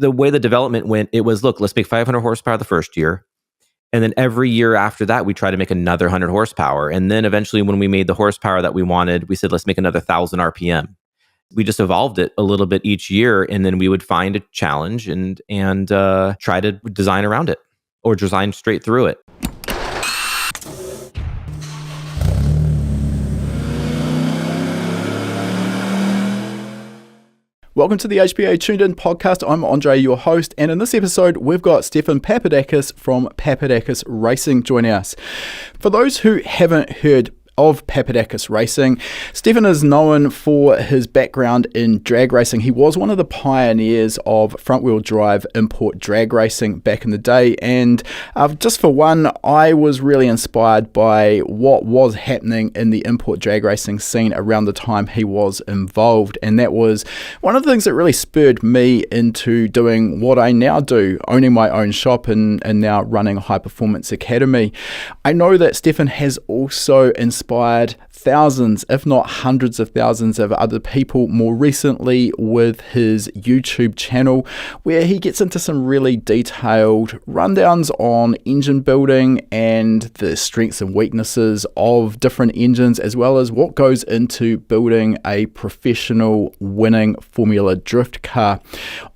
the way the development went, it was, look, let's make 500 horsepower the first year. And then every year after that, we try to make another 100 horsepower. And then eventually when we made the horsepower that we wanted, we said, let's make another 1,000 RPM. We just evolved it a little bit each year. And then we would find a challenge and try to design around it or design straight through it. Welcome to the HPA Tuned In podcast. I'm Andre, your host, and in this episode, we've got Stephan Papadakis from Papadakis Racing joining us. For those who haven't heard of Papadakis Racing, Stephan is known for his background in drag racing. He was one of the pioneers of front-wheel drive import drag racing back in the day, and just for one, I was really inspired by what was happening in the import drag racing scene around the time he was involved, and that was one of the things that really spurred me into doing what I now do, owning my own shop and now running a high-performance academy. I know that Stephan has also inspired thousands, if not hundreds of thousands of other people more recently with his YouTube channel, where he gets into some really detailed rundowns on engine building and the strengths and weaknesses of different engines, as well as what goes into building a professional winning Formula Drift car.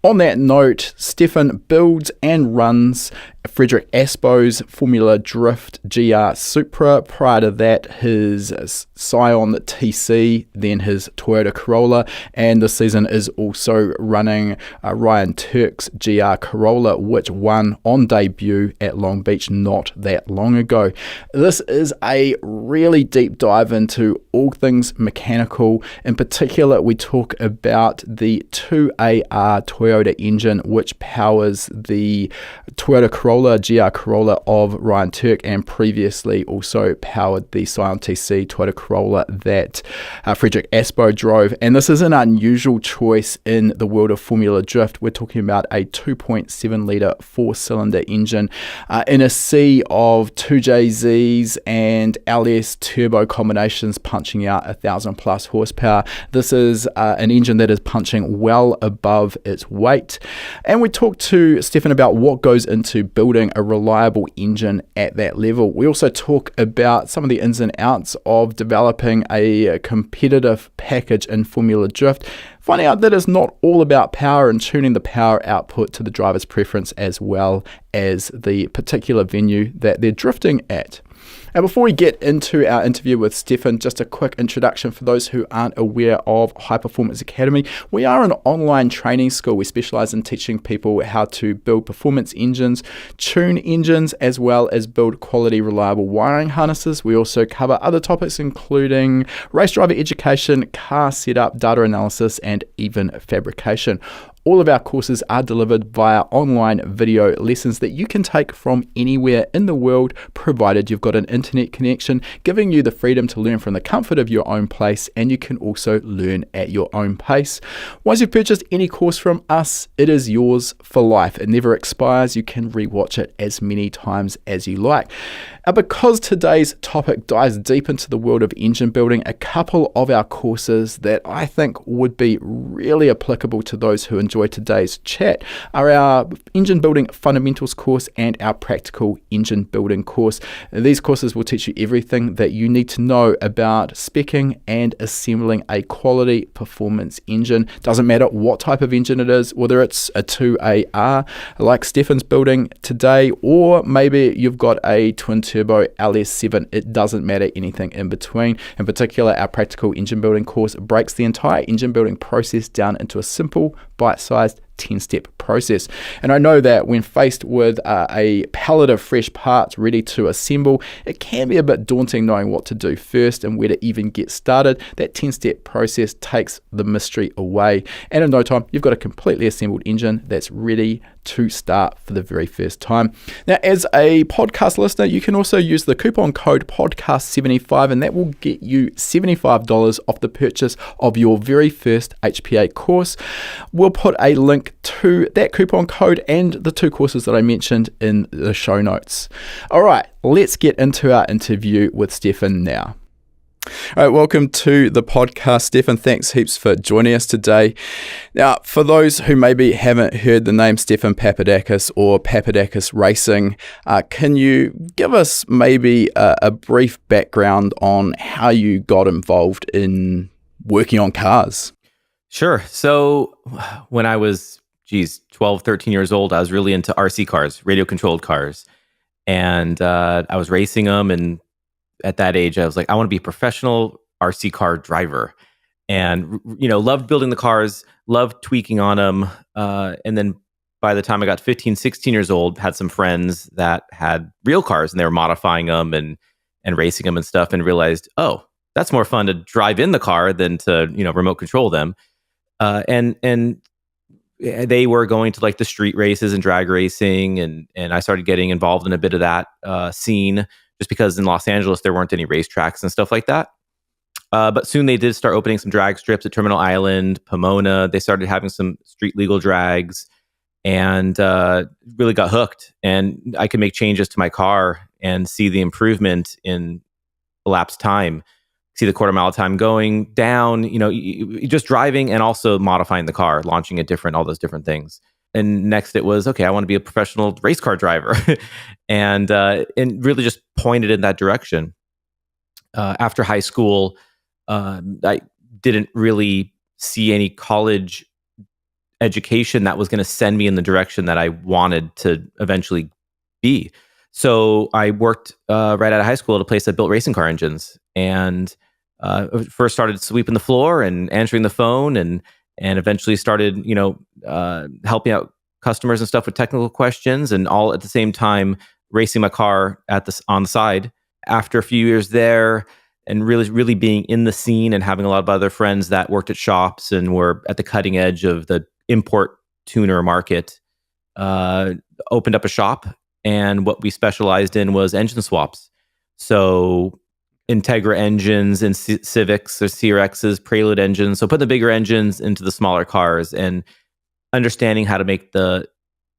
On that note, Stephan builds and runs Frederick Asbo's Formula Drift GR Supra. Prior to that, his Scion TC, then his Toyota Corolla, and this season is also running Ryan Turk's GR Corolla, which won on debut at Long Beach not that long ago. This is a really deep dive into all things mechanical. In particular, we talk about the 2AR Toyota engine, which powers the Toyota Corolla, GR Corolla of Ryan Turk, and previously also powered the Scion TC Toyota Corolla that Frederick Asbo drove. And this is an unusual choice in the world of Formula Drift. We're talking about a 2.7 litre 4-cylinder engine in a sea of 2JZs and LS turbo combinations punching out 1,000 plus horsepower. This is an engine that is punching well above its weight. And we talked to Stephan about what goes into building a reliable engine at that level. We also talk about some of the ins and outs of developing a competitive package in Formula Drift, finding out that it's not all about power and tuning the power output to the driver's preference as well as the particular venue that they're drifting at. Now, before we get into our interview with Stephan, just a quick introduction for those who aren't aware of High Performance Academy. We are an online training school. We specialize in teaching people how to build performance engines, tune engines, as well as build quality, reliable wiring harnesses. We also cover other topics including race driver education, car setup, data analysis, and even fabrication. All of our courses are delivered via online video lessons that you can take from anywhere in the world, provided you've got an internet connection, giving you the freedom to learn from the comfort of your own place, and you can also learn at your own pace. Once you've purchased any course from us, it is yours for life. It never expires. You can rewatch it as many times as you like. Because today's topic dives deep into the world of engine building, a couple of our courses that I think would be really applicable to those who enjoy today's chat are our Engine Building Fundamentals course and our Practical Engine Building course. These courses will teach you everything that you need to know about speccing and assembling a quality performance engine. Doesn't matter what type of engine it is, whether it's a 2AR like Stephan's building today, or maybe you've got a twin turbo LS7. It doesn't matter, anything in between. In particular, our Practical Engine Building course breaks the entire engine building process down into a simple, bite-sized 10-step process. And I know that when faced with a pallet of fresh parts ready to assemble, it can be a bit daunting knowing what to do first and where to even get started. That 10-step process takes the mystery away, and in no time you've got a completely assembled engine that's ready to start for the very first time. Now, as a podcast listener, you can also use the coupon code podcast75, and that will get you $75 off the purchase of your very first HPA course. We'll put a link to that coupon code and the two courses that I mentioned in the show notes. All right, let's get into our interview with Stephan now. All right, welcome to the podcast, Stephan. Thanks heaps for joining us today. Now, for those who maybe haven't heard the name Stephan Papadakis or Papadakis Racing, can you give us maybe a brief background on how you got involved in working on cars? Sure. So when I was, 12, 13 years old, I was really into RC cars, radio-controlled cars. And I was racing them. And at that age, I was like, I want to be a professional RC car driver. And, loved building the cars, loved tweaking on them. And then by the time I got 15, 16 years old, had some friends that had real cars and they were modifying them and racing them and stuff, and realized, oh, that's more fun to drive in the car than to, remote control them. And they were going to like the street races and drag racing. And I started getting involved in a bit of that scene, just because in Los Angeles, there weren't any racetracks and stuff like that. But soon they did start opening some drag strips at Terminal Island, Pomona. They started having some street legal drags, and really got hooked. And I could make changes to my car and see the improvement in elapsed time, see the quarter mile time going down, just driving and also modifying the car, launching it different, all those different things. And next it was, okay, I want to be a professional race car driver, and really just pointed in that direction. After high school, I didn't really see any college education that was going to send me in the direction that I wanted to eventually be. So I worked right out of high school at a place that built racing car engines, and first started sweeping the floor and answering the phone, and eventually started, helping out customers and stuff with technical questions, and all at the same time racing my car on the side. After a few years there, and really being in the scene and having a lot of other friends that worked at shops and were at the cutting edge of the import tuner market, opened up a shop. And what we specialized in was engine swaps. So Integra engines and Civics or CRXs, Prelude engines. So put the bigger engines into the smaller cars, and understanding how to make the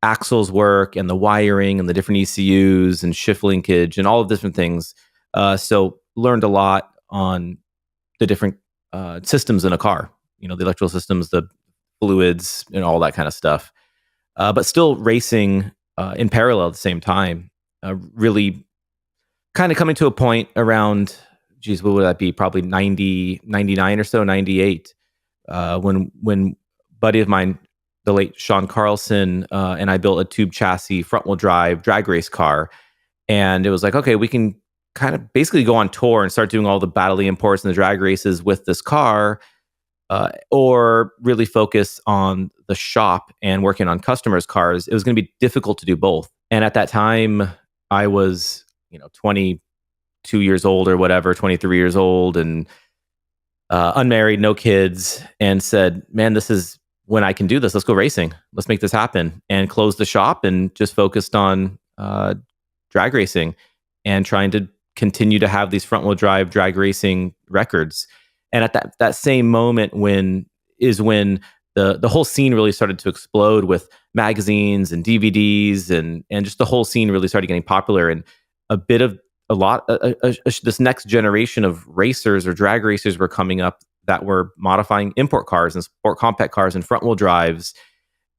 axles work and the wiring and the different ECUs and shift linkage and all of different things. So learned a lot on the different systems in a car, the electrical systems, the fluids, and all that kind of stuff. But still racing in parallel at the same time, really kind of coming to a point around, what would that be? Probably 90, 99 or so, 98, when buddy of mine, the late Sean Carlson, and I built a tube chassis front wheel drive drag race car. And it was like, okay, we can kind of basically go on tour and start doing all the battle imports and the drag races with this car, or really focus on the shop and working on customers' cars. It was going to be difficult to do both. And at that time, I was, 22 years old or whatever, 23 years old, and unmarried, no kids, and said, man, this is when I can do this. Let's go racing. Let's make this happen. And closed the shop and just focused on drag racing and trying to continue to have these front wheel drive drag racing records. And at that same moment when the whole scene really started to explode with magazines and DVDs, and just the whole scene really started getting popular, and this next generation of racers or drag racers were coming up that were modifying import cars and sport compact cars and front wheel drives.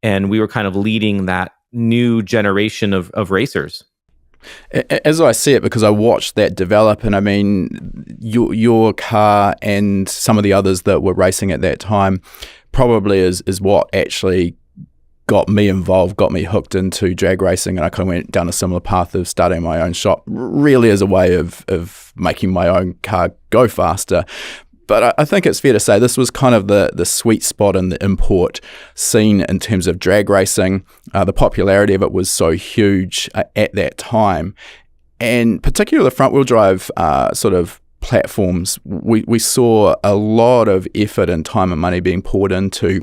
And we were kind of leading that new generation of racers. As I see it, because I watched that develop, and I mean, your car and some of the others that were racing at that time probably is what actually got me involved, got me hooked into drag racing, and I kind of went down a similar path of starting my own shop, really as a way of making my own car go faster. But I think it's fair to say this was kind of the sweet spot in the import scene in terms of drag racing. The popularity of it was so huge at that time. And particularly the front-wheel drive sort of platforms, we saw a lot of effort and time and money being poured into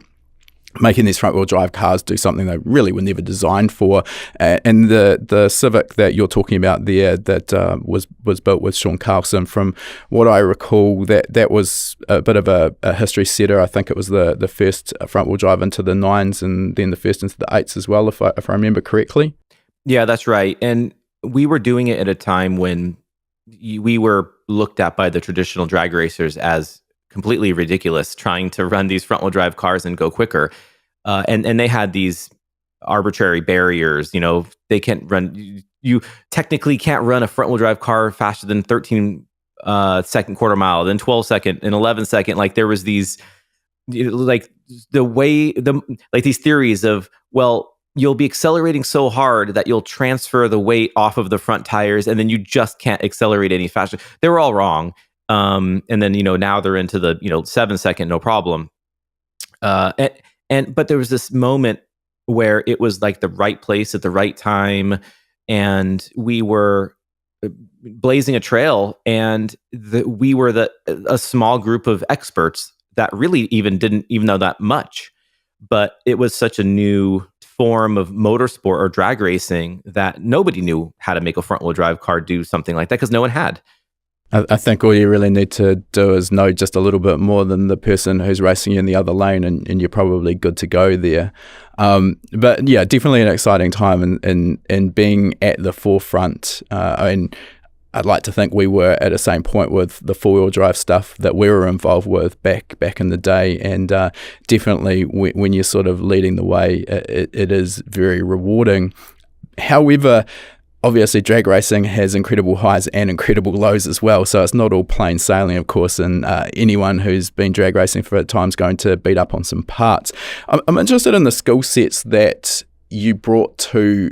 making these front-wheel drive cars do something they really were never designed for. And the Civic that you're talking about there that was built with Sean Carlson, from what I recall, that was a bit of a history setter. I think it was the first front-wheel drive into the 9s, and then the first into the 8s as well, if I remember correctly. Yeah, that's right. And we were doing it at a time when we were looked at by the traditional drag racers as completely ridiculous trying to run these front wheel drive cars and go quicker. And they had these arbitrary barriers. They can't run. You technically can't run a front wheel drive car faster than 13 second quarter mile, then 12 second and 11 second. Like there was these, like these theories of, well, you'll be accelerating so hard that you'll transfer the weight off of the front tires, and then you just can't accelerate any faster. They were all wrong. And then now they're into the 7 second, no problem. But there was this moment where it was like the right place at the right time, and we were blazing a trail, and we were a small group of experts that really even didn't even know that much, but it was such a new form of motorsport or drag racing that nobody knew how to make a front wheel drive car do something like that because no one had. I think all you really need to do is know just a little bit more than the person who's racing you in the other lane, and you're probably good to go there. But yeah, definitely an exciting time and being at the forefront. I'd like to think we were at the same point with the four-wheel drive stuff that we were involved with back in the day, and definitely when you're sort of leading the way, it is very rewarding. However, obviously drag racing has incredible highs and incredible lows as well, so it's not all plain sailing, of course, and anyone who's been drag racing for a time is going to beat up on some parts. I'm interested in the skill sets that you brought to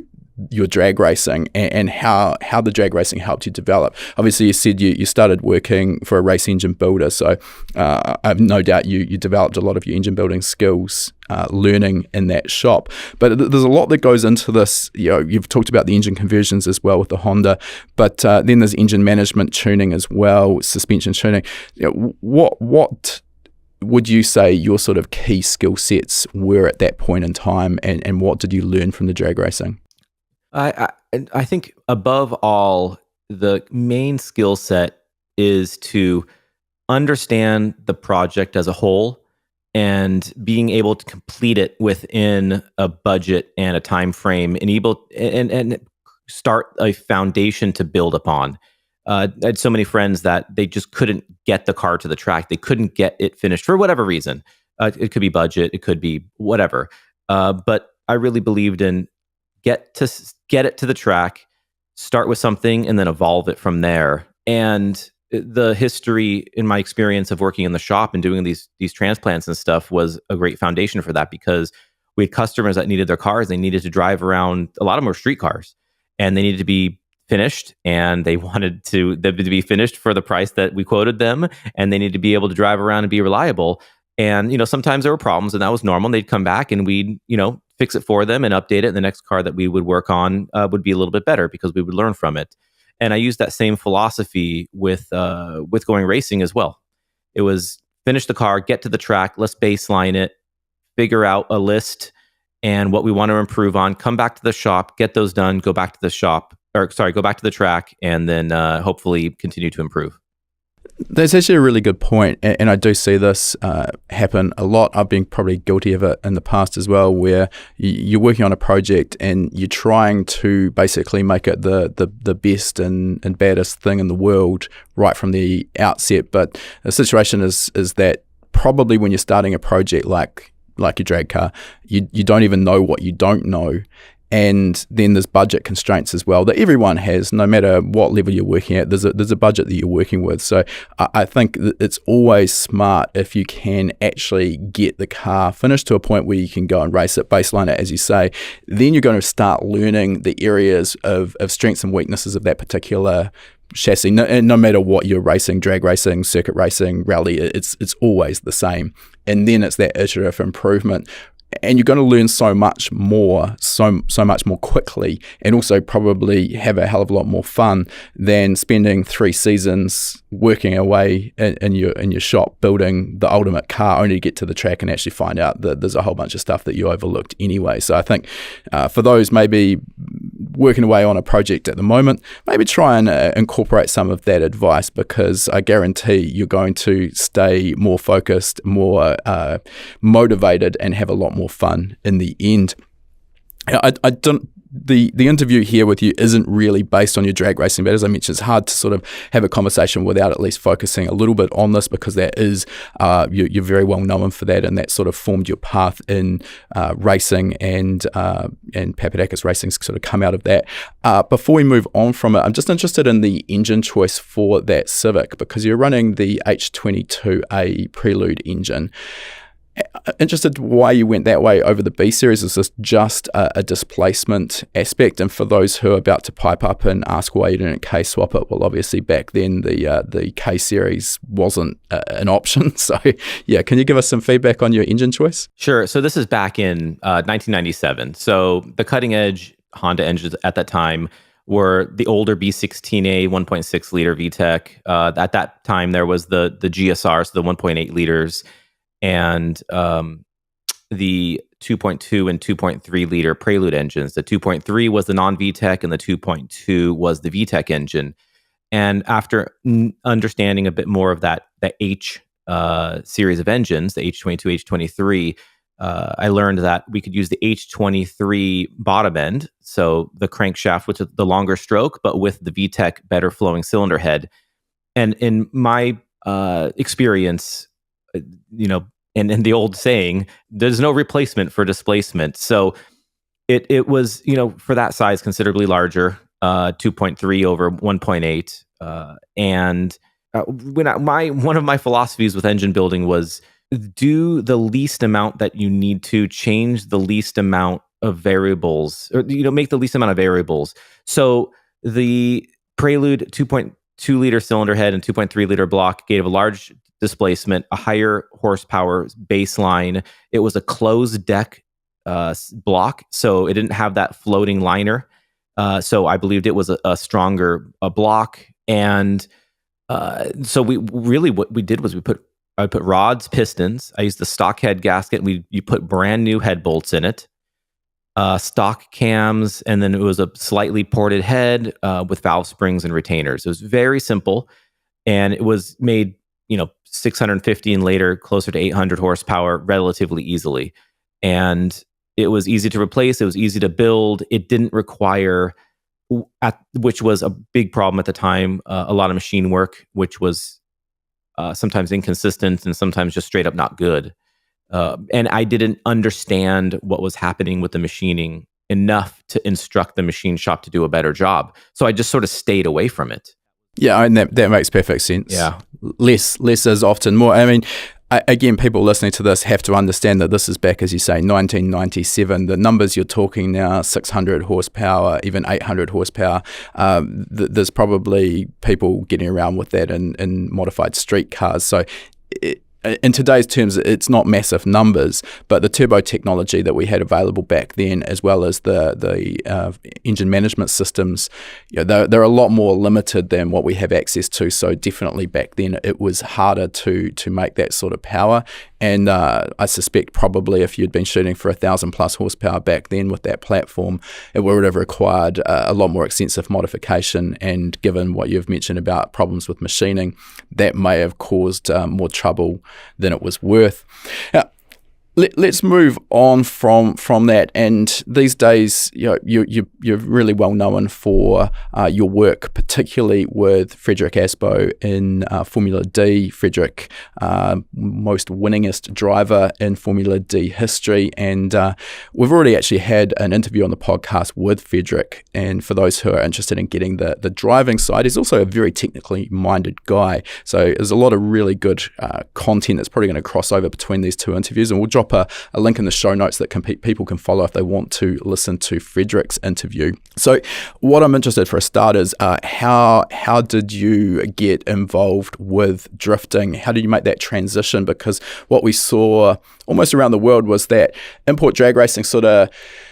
your drag racing and how the drag racing helped you develop. Obviously, you said you started working for a race engine builder, so I have no doubt you developed a lot of your engine building skills learning in that shop. But there's a lot that goes into this. You've talked about the engine conversions as well with the Honda, but then there's engine management, tuning as well, suspension tuning. What would you say your sort of key skill sets were at that point in time, and what did you learn from the drag racing? I think above all, the main skill set is to understand the project as a whole and being able to complete it within a budget and a time frame, and start a foundation to build upon. I had so many friends that they just couldn't get the car to the track. They couldn't get it finished for whatever reason. It could be budget, it could be whatever. But I really believed in get it to the track, start with something, and then evolve it from there. And the history, in my experience of working in the shop and doing these transplants and stuff, was a great foundation for that, because we had customers that needed their cars. They needed to drive around. A lot of them were street cars, and they needed to be finished, and they wanted them to be finished for the price that we quoted them, and they needed to be able to drive around and be reliable. And sometimes there were problems, and that was normal. And they'd come back, and we'd fix it for them and update it. And the next car that we would work on would be a little bit better because we would learn from it. And I used that same philosophy with going racing as well. It was finish the car, get to the track, let's baseline it, figure out a list and what we want to improve on, come back to the shop, get those done, go back to the track, and then hopefully continue to improve. That's actually a really good point, and I do see this happen a lot. I've been probably guilty of it in the past as well, where you're working on a project and you're trying to basically make it the best and baddest thing in the world right from the outset. But the situation is that probably when you're starting a project like your drag car, you don't even know what you don't know. And then there's budget constraints as well that everyone has, no matter what level you're working at. There's a budget that you're working with. So I think it's always smart if you can actually get the car finished to a point where you can go and race it, baseline it, as you say. Then you're going to start learning the areas of strengths and weaknesses of that particular chassis. No matter what you're racing, drag racing, circuit racing, rally, it's always the same. And then it's that iterative improvement. And you're going to learn so much more quickly, and also probably have a hell of a lot more fun than spending 3 seasons working away in your shop building the ultimate car, only to get to the track and actually find out that there's a whole bunch of stuff that you overlooked anyway. So I think for those maybe working away on a project at the moment, maybe try and incorporate some of that advice, because I guarantee you're going to stay more focused, more motivated, and have a lot more fun in the end. I don't the interview here with you isn't really based on your drag racing, but as I mentioned, it's hard to sort of have a conversation without at least focusing a little bit on this, because that is you're very well known for that, and that sort of formed your path in racing, and Papadakis Racing's sort of come out of that. Before we move on from it, I'm just interested in the engine choice for that Civic, because you're running the H22A Prelude engine. Interested why you went that way over the B series. Is this just a displacement aspect? And for those who are about to pipe up and ask why you didn't K swap it, well, obviously back then the K series wasn't an option. So yeah, can you give us some feedback on your engine choice? Sure. So this is back in 1997. So the cutting edge Honda engines at that time were the older B16A 1.6 liter VTEC. At that time, there was the GSR, so the 1.8 liters, and the 2.2 and 2.3 liter Prelude engines. The 2.3 was the non-VTEC, and the 2.2 was the VTEC engine. And after understanding a bit more of that H series of engines, the H22, H23, I learned that we could use the H23 bottom end, so the crankshaft with the longer stroke, but with the VTEC better flowing cylinder head. And in my experience, and the old saying, there's no replacement for displacement. So it was, for that size, considerably larger, 2.3 over 1.8. And one of my philosophies with engine building was do the least amount that you need to, change the least amount of variables, or make the least amount of variables. So the Prelude 2.2 liter cylinder head and 2.3 liter block gave a large displacement, a higher horsepower baseline. It was a closed deck block, so it didn't have that floating liner. So I believed it was a stronger block. And so what we did was I put rods, pistons. I used the stock head gasket. You put brand new head bolts in it, stock cams, and then it was a slightly ported head with valve springs and retainers. It was very simple, and it was made 650 and later closer to 800 horsepower relatively easily. And it was easy to replace. It was easy to build. It didn't require, which was a big problem at the time, a lot of machine work, which was sometimes inconsistent and sometimes just straight up not good. And I didn't understand what was happening with the machining enough to instruct the machine shop to do a better job. So I just sort of stayed away from it. Yeah, and that makes perfect sense. Yeah. Less is often more. I mean, again, people listening to this have to understand that this is back, as you say, 1997. The numbers you're talking now, 600 horsepower, even 800 horsepower. There's probably people getting around with that in modified street cars. So in today's terms, it's not massive numbers, but the turbo technology that we had available back then, as well as the engine management systems, they're a lot more limited than what we have access to. So definitely back then, it was harder to make that sort of power. And I suspect probably if you'd been shooting for 1,000 plus horsepower back then with that platform, it would have required a lot more extensive modification. And given what you've mentioned about problems with machining, that may have caused more trouble than it was worth. Now, let's move on from that. And these days, you're really well known for your work, particularly with Frederick Asbo in Formula D. Frederick, most winningest driver in Formula D history. And we've already actually had an interview on the podcast with Frederick. And for those who are interested in getting the driving side, he's also a very technically minded guy. So there's a lot of really good content that's probably going to cross over between these two interviews. And we'll drop a link in the show notes that people can follow if they want to listen to Frederick's interview. So what I'm interested for a start is how did you get involved with drifting? How did you make that transition? Because what we saw almost around the world was that import drag racing sort of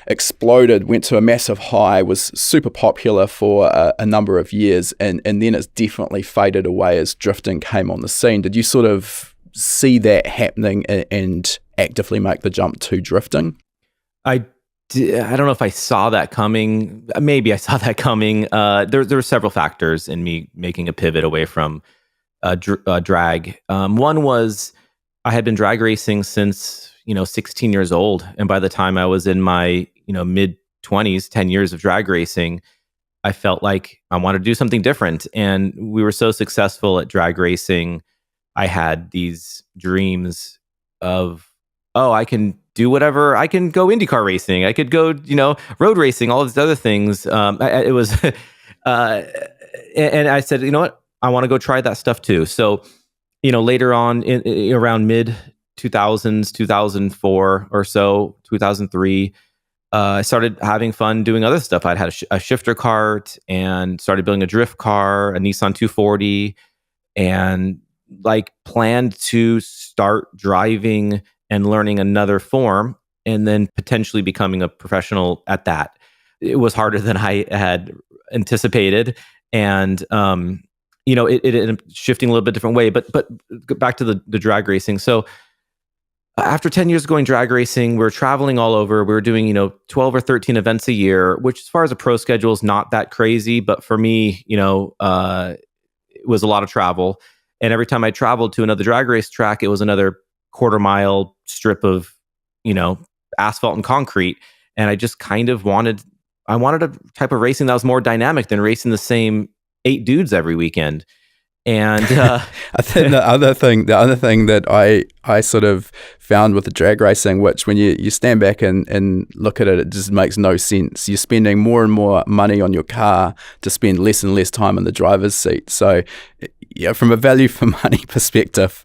exploded, went to a massive high, was super popular for a number of years, and then it's definitely faded away as drifting came on the scene. Did you sort of see that happening and actively make the jump to drifting? I don't know if I saw that coming. Maybe I saw that coming. There were several factors in me making a pivot away from drag. One was I had been drag racing since 16 years old, and by the time I was in my mid 20s, 10 years of drag racing, I felt like I wanted to do something different. And we were so successful at drag racing. I had these dreams of, oh, I can do whatever. I can go IndyCar racing. I could go, road racing, all these other things. It was, and I said, you know what? I want to go try that stuff too. So, later on around mid 2000s, 2004 or so, 2003, I started having fun doing other stuff. I'd had a shifter cart and started building a drift car, a Nissan 240, and planned to start driving and learning another form and then potentially becoming a professional at that. It was harder than I had anticipated. And, it ended up shifting a little bit different way, but back to the drag racing. So after 10 years of going drag racing, we were traveling all over. We were doing, 12 or 13 events a year, which as far as a pro schedule is not that crazy. But for me, it was a lot of travel. And every time I traveled to another drag race track, it was another quarter-mile strip of, asphalt and concrete. And I just kind of wanted a type of racing that was more dynamic than racing the same 8 dudes every weekend. And I think the other thing that I sort of found with the drag racing, which when you stand back and look at it, it just makes no sense. You're spending more and more money on your car to spend less and less time in the driver's seat. So, from a value for money perspective,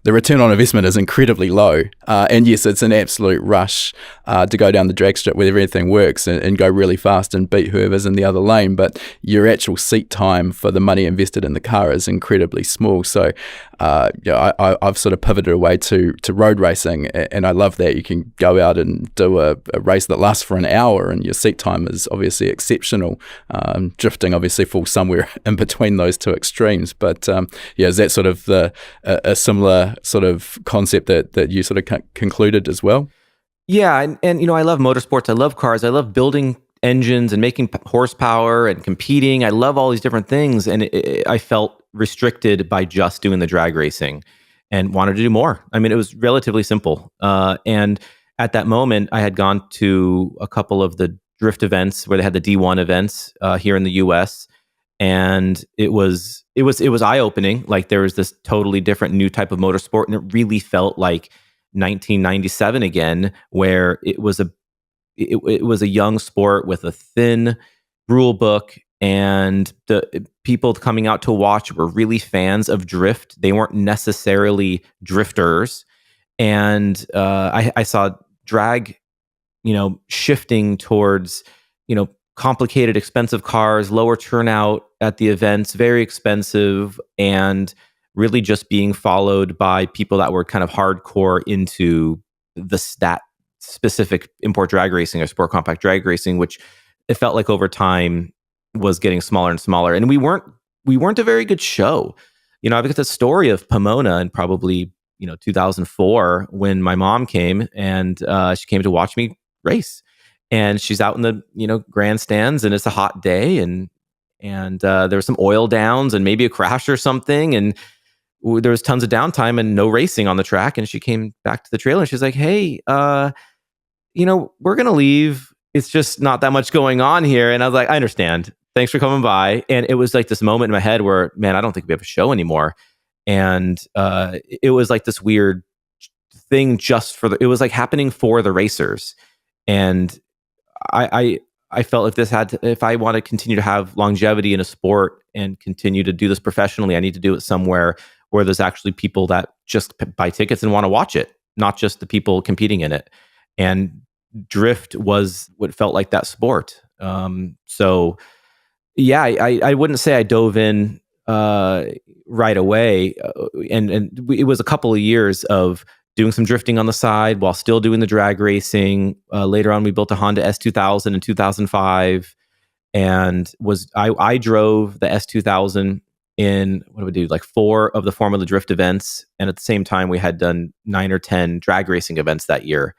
the return on investment is incredibly low. And yes, it's an absolute rush to go down the drag strip where everything works and go really fast and beat whoever's in the other lane. But your actual seat time for the money invested in the car is incredibly small. So I've sort of pivoted away to road racing, and I love that you can go out and do a race that lasts for an hour and your seat time is obviously exceptional. Drifting obviously falls somewhere in between those two extremes. But is that sort of a similar sort of concept that you sort of concluded as well? Yeah, and I love motorsports. I love cars. I love building engines and making horsepower and competing. I love all these different things, and I felt restricted by just doing the drag racing, and wanted to do more. I mean, it was relatively simple. And at that moment, I had gone to a couple of the drift events where they had the D1 events here in the U.S. And it was eye opening. Like, there was this totally different new type of motorsport, and it really felt like 1997 again, where it was a young sport with a thin rule book, and the people coming out to watch were really fans of drift. They weren't necessarily drifters, and I saw drag, shifting towards, complicated, expensive cars, lower turnout at the events, very expensive, and really just being followed by people that were kind of hardcore into that specific import drag racing or sport compact drag racing, which it felt like over time was getting smaller and smaller. And we weren't a very good show. I've got the story of Pomona in probably 2004 when my mom came, and she came to watch me race. And she's out in the grandstands, and it's a hot day, and there were some oil downs and maybe a crash or something, and there was tons of downtime and no racing on the track. And she came back to the trailer and she's like, "Hey, we're gonna leave. It's just not that much going on here." And I was like, "I understand. Thanks for coming by." And it was like this moment in my head where, man, I don't think we have a show anymore. And it was like this weird thing it was like happening for the racers. And I felt if I want to continue to have longevity in a sport and continue to do this professionally, I need to do it somewhere where there's actually people that just buy tickets and want to watch it, not just the people competing in it. And drift was what felt like that sport. So yeah, I wouldn't say I dove in right away. And it was a couple of years of doing some drifting on the side while still doing the drag racing. Later on, we built a Honda S2000 in 2005, and I drove the S2000 in, what do we do, like 4 of the Formula Drift events, and at the same time, we had done 9 or 10 drag racing events that year.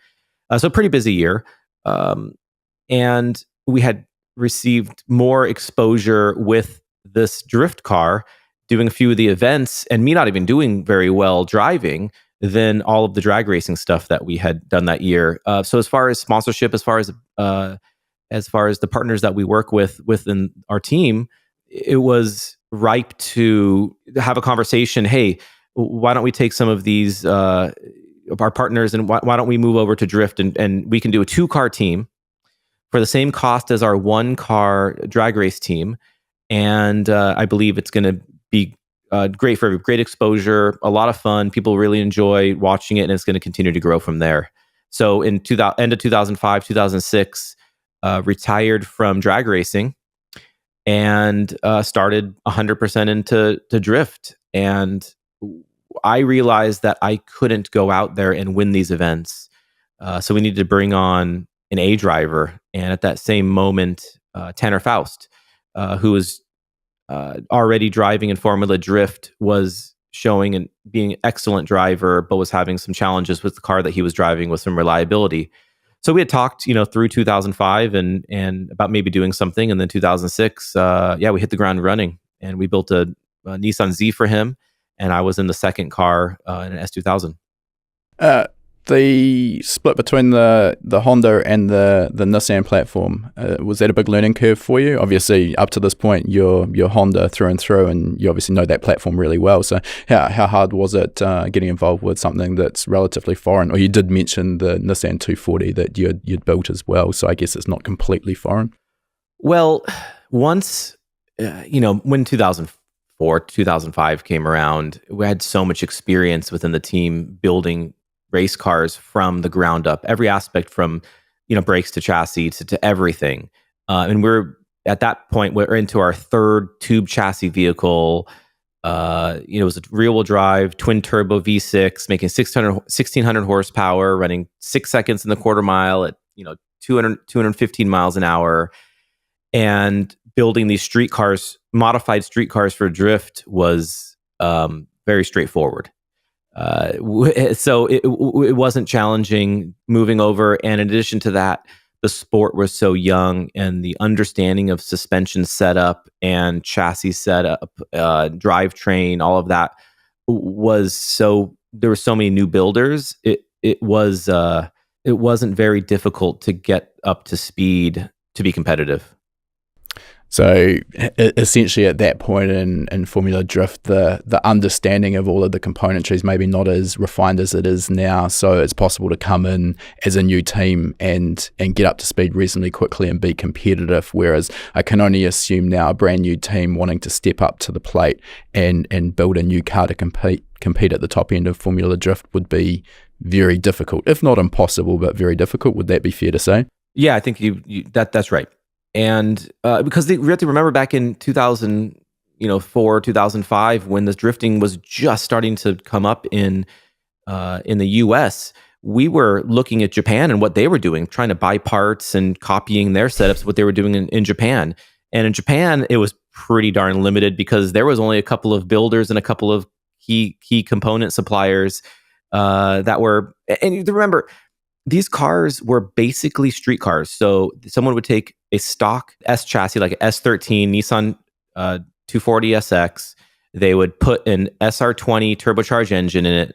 So pretty busy year, and we had received more exposure with this drift car, doing a few of the events, and me not even doing very well driving. than all of the drag racing stuff that we had done that year. So as far as sponsorship, as far as the partners that we work with within our team, it was ripe to have a conversation. Hey, why don't we take some of these our partners and why don't we move over to drift and we can do a 2-car team for the same cost as our 1-car drag race team. And I believe it's going to be great for great exposure, a lot of fun. People really enjoy watching it, and it's going to continue to grow from there. So in end of 2005, 2006, retired from drag racing and started 100% into drift. And I realized that I couldn't go out there and win these events. So we needed to bring on an A driver. And at that same moment, Tanner Faust, who was already driving in Formula Drift, was showing and being an excellent driver, but was having some challenges with the car that he was driving with some reliability. So we had talked, through 2005 and about maybe doing something. And then 2006, we hit the ground running, and we built a Nissan Z for him. And I was in the second car in an S2000. The split between the Honda and the Nissan platform, was that a big learning curve for you? Obviously, up to this point, you're Honda through and through, and you obviously know that platform really well. So how hard was it getting involved with something that's relatively foreign? Or you did mention the Nissan 240 that you'd built as well, so I guess it's not completely foreign. Well, once, when 2004, 2005 came around, we had so much experience within the team building race cars from the ground up, every aspect from, brakes to chassis to everything. And we're at that point, we're into our third tube chassis vehicle. It was a rear wheel drive, twin turbo V6, making 1600 horsepower, running 6 seconds in the quarter mile at, 215 miles an hour. And building these street cars, modified street cars for drift, was very straightforward. So it wasn't challenging moving over. And in addition to that, the sport was so young, and the understanding of suspension setup and chassis setup, drivetrain, all of that was so, there were so many new builders. It wasn't very difficult to get up to speed to be competitive. So essentially at that point in Formula Drift, the understanding of all of the componentry is maybe not as refined as it is now. So it's possible to come in as a new team and get up to speed reasonably quickly and be competitive. Whereas I can only assume now a brand new team wanting to step up to the plate and build a new car to compete at the top end of Formula Drift would be very difficult, if not impossible, but very difficult. Would that be fair to say? Yeah, I think that's right. And because we have to remember back in 2004, 2005, when this drifting was just starting to come up in the US, we were looking at Japan and what they were doing, trying to buy parts and copying their setups, what they were doing in Japan. And in Japan, it was pretty darn limited because there was only a couple of builders and a couple of key component suppliers that were. And you remember, these cars were basically street cars. So someone would take a stock S chassis, like an S13 Nissan 240 SX. They would put an SR20 turbocharged engine in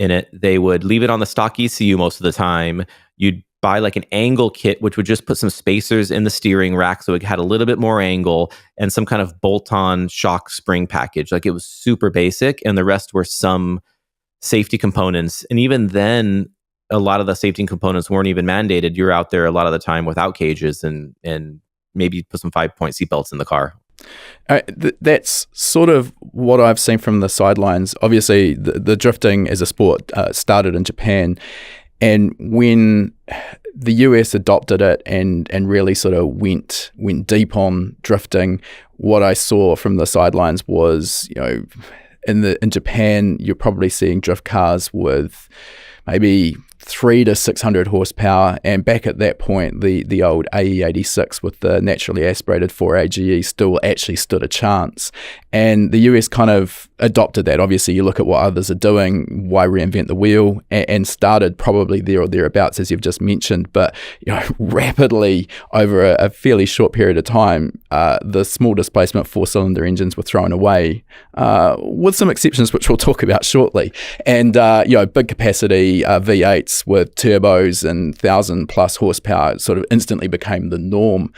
it. They would leave it on the stock ECU most of the time. You'd buy like an angle kit, which would just put some spacers in the steering rack so it had a little bit more angle, and some kind of bolt-on shock spring package. Like, it was super basic, and the rest were some safety components. And even then, a lot of the safety components weren't even mandated. You're out there a lot of the time without cages and maybe put some 5-point seatbelts in the car. That's sort of what I've seen from the sidelines. Obviously, the drifting as a sport started in Japan, and when the US adopted it and really sort of went deep on drifting, what I saw from the sidelines was, in Japan, you're probably seeing drift cars with maybe 3 to 600 horsepower, and back at that point, the old AE86 with the naturally aspirated 4AGE still actually stood a chance. And the US kind of adopted that. Obviously, you look at what others are doing, why reinvent the wheel, and started probably there or thereabouts, as you've just mentioned. But rapidly over a fairly short period of time, the small displacement 4-cylinder engines were thrown away, with some exceptions which we'll talk about shortly. And big capacity V8s with turbos and 1,000 plus horsepower sort of instantly became the norm.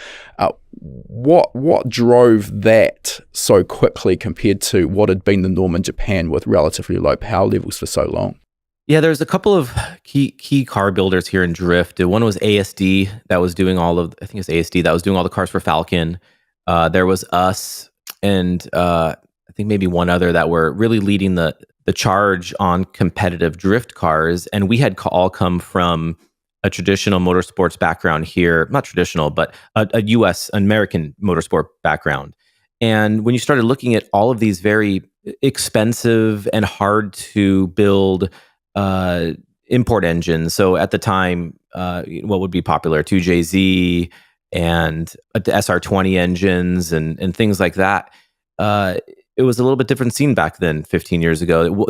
What drove that so quickly compared to what had been the norm in Japan with relatively low power levels for so long? Yeah, there's a couple of key car builders here in drift. One was ASD that was doing I think it's ASD that was doing all the cars for Falcon. There was us and I think maybe one other that were really leading the charge on competitive drift cars. And we had all come from a traditional motorsports background here, not traditional, but a US, American motorsport background. And when you started looking at all of these very expensive and hard to build import engines, so at the time, what would be popular, 2JZ and the SR20 engines and things like that, it was a little bit different scene back then, 15 years ago.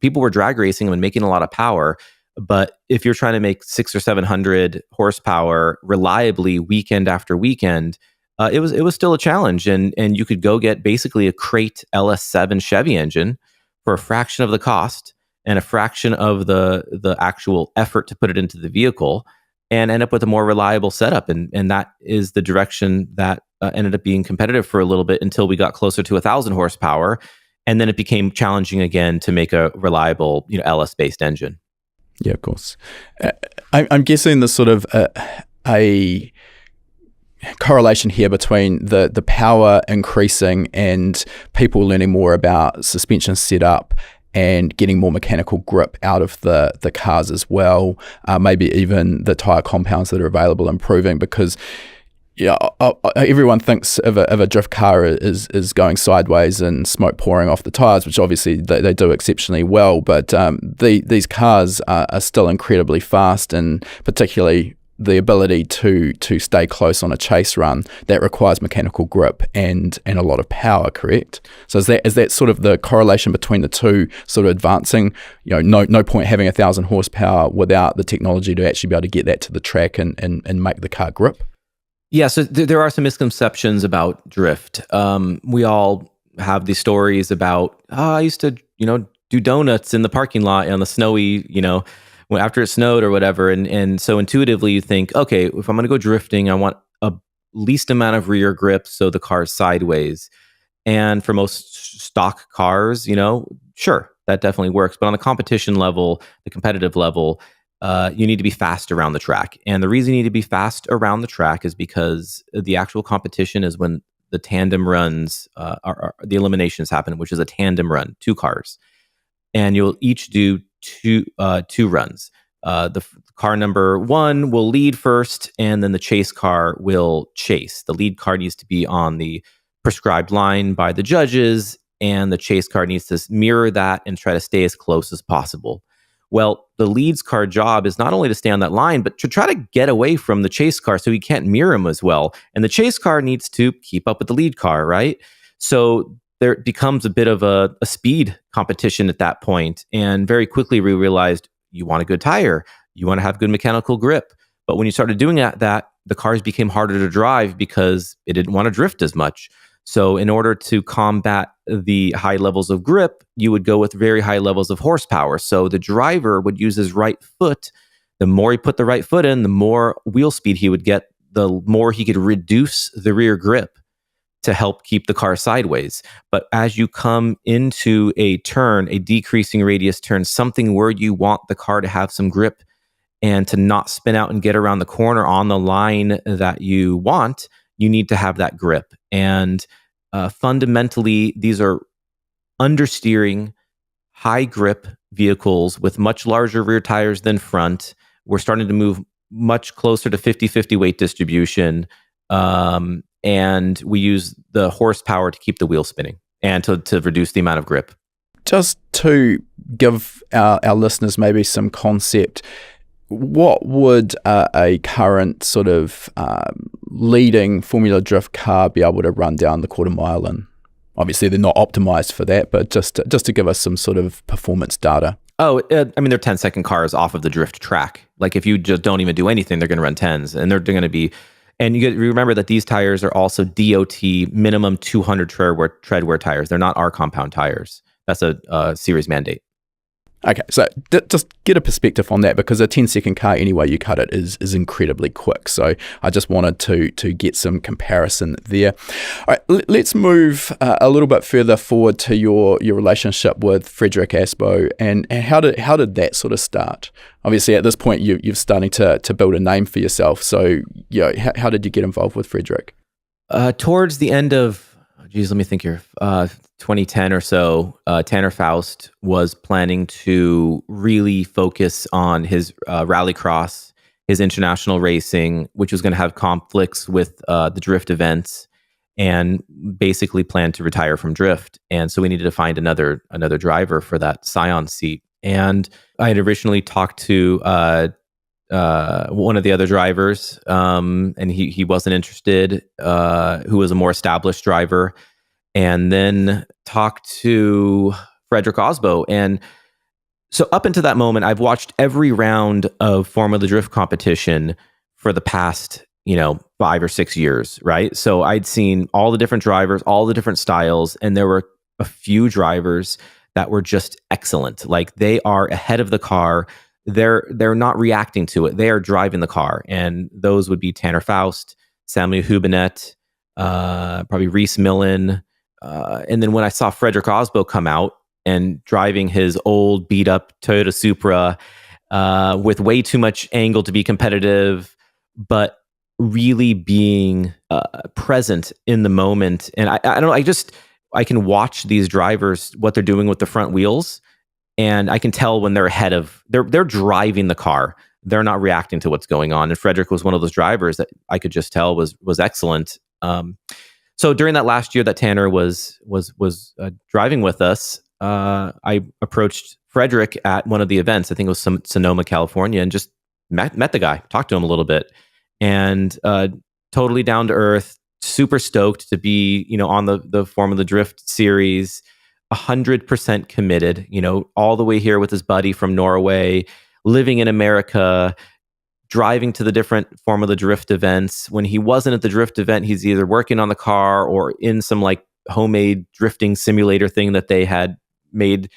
People were drag racing and making a lot of power. But if you're trying to make 600 or 700 horsepower reliably weekend after weekend, it was still a challenge. And you could go get basically a crate LS7 Chevy engine for a fraction of the cost and a fraction of the actual effort to put it into the vehicle, and end up with a more reliable setup. And that is the direction that ended up being competitive for a little bit until we got closer to 1,000 horsepower, and then it became challenging again to make a reliable LS-based engine. Yeah, of course. I'm guessing there's sort of a correlation here between the power increasing and people learning more about suspension setup and getting more mechanical grip out of the cars as well. Maybe even the tyre compounds that are available improving, because everyone thinks of a drift car is going sideways and smoke pouring off the tyres, which obviously they do exceptionally well. But these cars are still incredibly fast, and particularly the ability to stay close on a chase run, that requires mechanical grip and a lot of power, correct? So is that sort of the correlation between the two sort of advancing? No point having 1,000 horsepower without the technology to actually be able to get that to the track and make the car grip? Yeah, so there are some misconceptions about drift. We all have these stories about, I used to, do donuts in the parking lot on the snowy, after it snowed or whatever. And so intuitively you think, okay, if I'm going to go drifting, I want a least amount of rear grip so the car's sideways. And for most stock cars, sure, that definitely works. But on the competition level, the competitive level, you need to be fast around the track. And the reason you need to be fast around the track is because the actual competition is when the tandem runs, the eliminations happen, which is a tandem run, 2 cars. And you'll each do two runs. The car number 1 will lead first, and then the chase car will chase. The lead car needs to be on the prescribed line by the judges, and the chase car needs to mirror that and try to stay as close as possible. Well, the lead's car job is not only to stay on that line, but to try to get away from the chase car so he can't mirror him as well. And the chase car needs to keep up with the lead car, right? So there becomes a bit of a speed competition at that point. And very quickly we realized you want a good tire, you want to have good mechanical grip. But when you started doing that the cars became harder to drive because it didn't want to drift as much. So in order to combat the high levels of grip, you would go with very high levels of horsepower. So the driver would use his right foot. The more he put the right foot in, the more wheel speed he would get, the more he could reduce the rear grip to help keep the car sideways. But as you come into a turn, a decreasing radius turn, something where you want the car to have some grip and to not spin out and get around the corner on the line that you want, you need to have that grip. And fundamentally, these are understeering, high grip vehicles with much larger rear tires than front. We're starting to move much closer to 50-50 weight distribution. And we use the horsepower to keep the wheel spinning and to reduce the amount of grip. Just to give our listeners maybe some concept, what would a current sort of leading Formula Drift car be able to run down the quarter mile in? Obviously, they're not optimized for that, but just to give us some sort of performance data. Oh, I mean, they're 10-second cars off of the drift track. Like if you just don't even do anything, they're going to run 10s, and they're going to be. And you remember that these tires are also DOT minimum 200 tread wear tires. They're not our compound tires. That's a series mandate. Okay, so just get a perspective on that, because a 10-second car, any way you cut it, is incredibly quick. So I just wanted to get some comparison there. All right, let's move a little bit further forward to your relationship with Frederick Asbo, and how did that sort of start? Obviously, at this point, you're starting to build a name for yourself. So, how did you get involved with Frederick? Towards the end of, let me think here. 2010 or so, Tanner Faust was planning to really focus on his rallycross, his international racing, which was going to have conflicts with the drift events, and basically planned to retire from drift. And so we needed to find another driver for that Scion seat. And I had originally talked to one of the other drivers, and he wasn't interested, who was a more established driver. And then talked to Frederick Osbo. And so up until that moment, I've watched every round of Formula Drift competition for the past, 5 or 6 years, right? So I'd seen all the different drivers, all the different styles, and there were a few drivers that were just excellent. Like they are ahead of the car. They're not reacting to it. They are driving the car. And those would be Tanner Faust, Samuel Hubinet, probably Reese Millen. And then when I saw Frederick Osbo come out and driving his old beat up Toyota Supra with way too much angle to be competitive, but really being present in the moment. And I don't know, I can watch these drivers, what they're doing with the front wheels, and I can tell when they're ahead of, they're driving the car. They're not reacting to what's going on. And Frederick was one of those drivers that I could just tell was excellent. So during that last year that Tanner was driving with us, I approached Frederick at one of the events. I think it was Sonoma, California, and just met the guy, talked to him a little bit, and totally down to earth, super stoked to be on the Formula Drift series, 100% committed. All the way here with his buddy from Norway, living in America, driving to the different Formula Drift events. When he wasn't at the drift event, he's either working on the car or in some like homemade drifting simulator thing that they had made,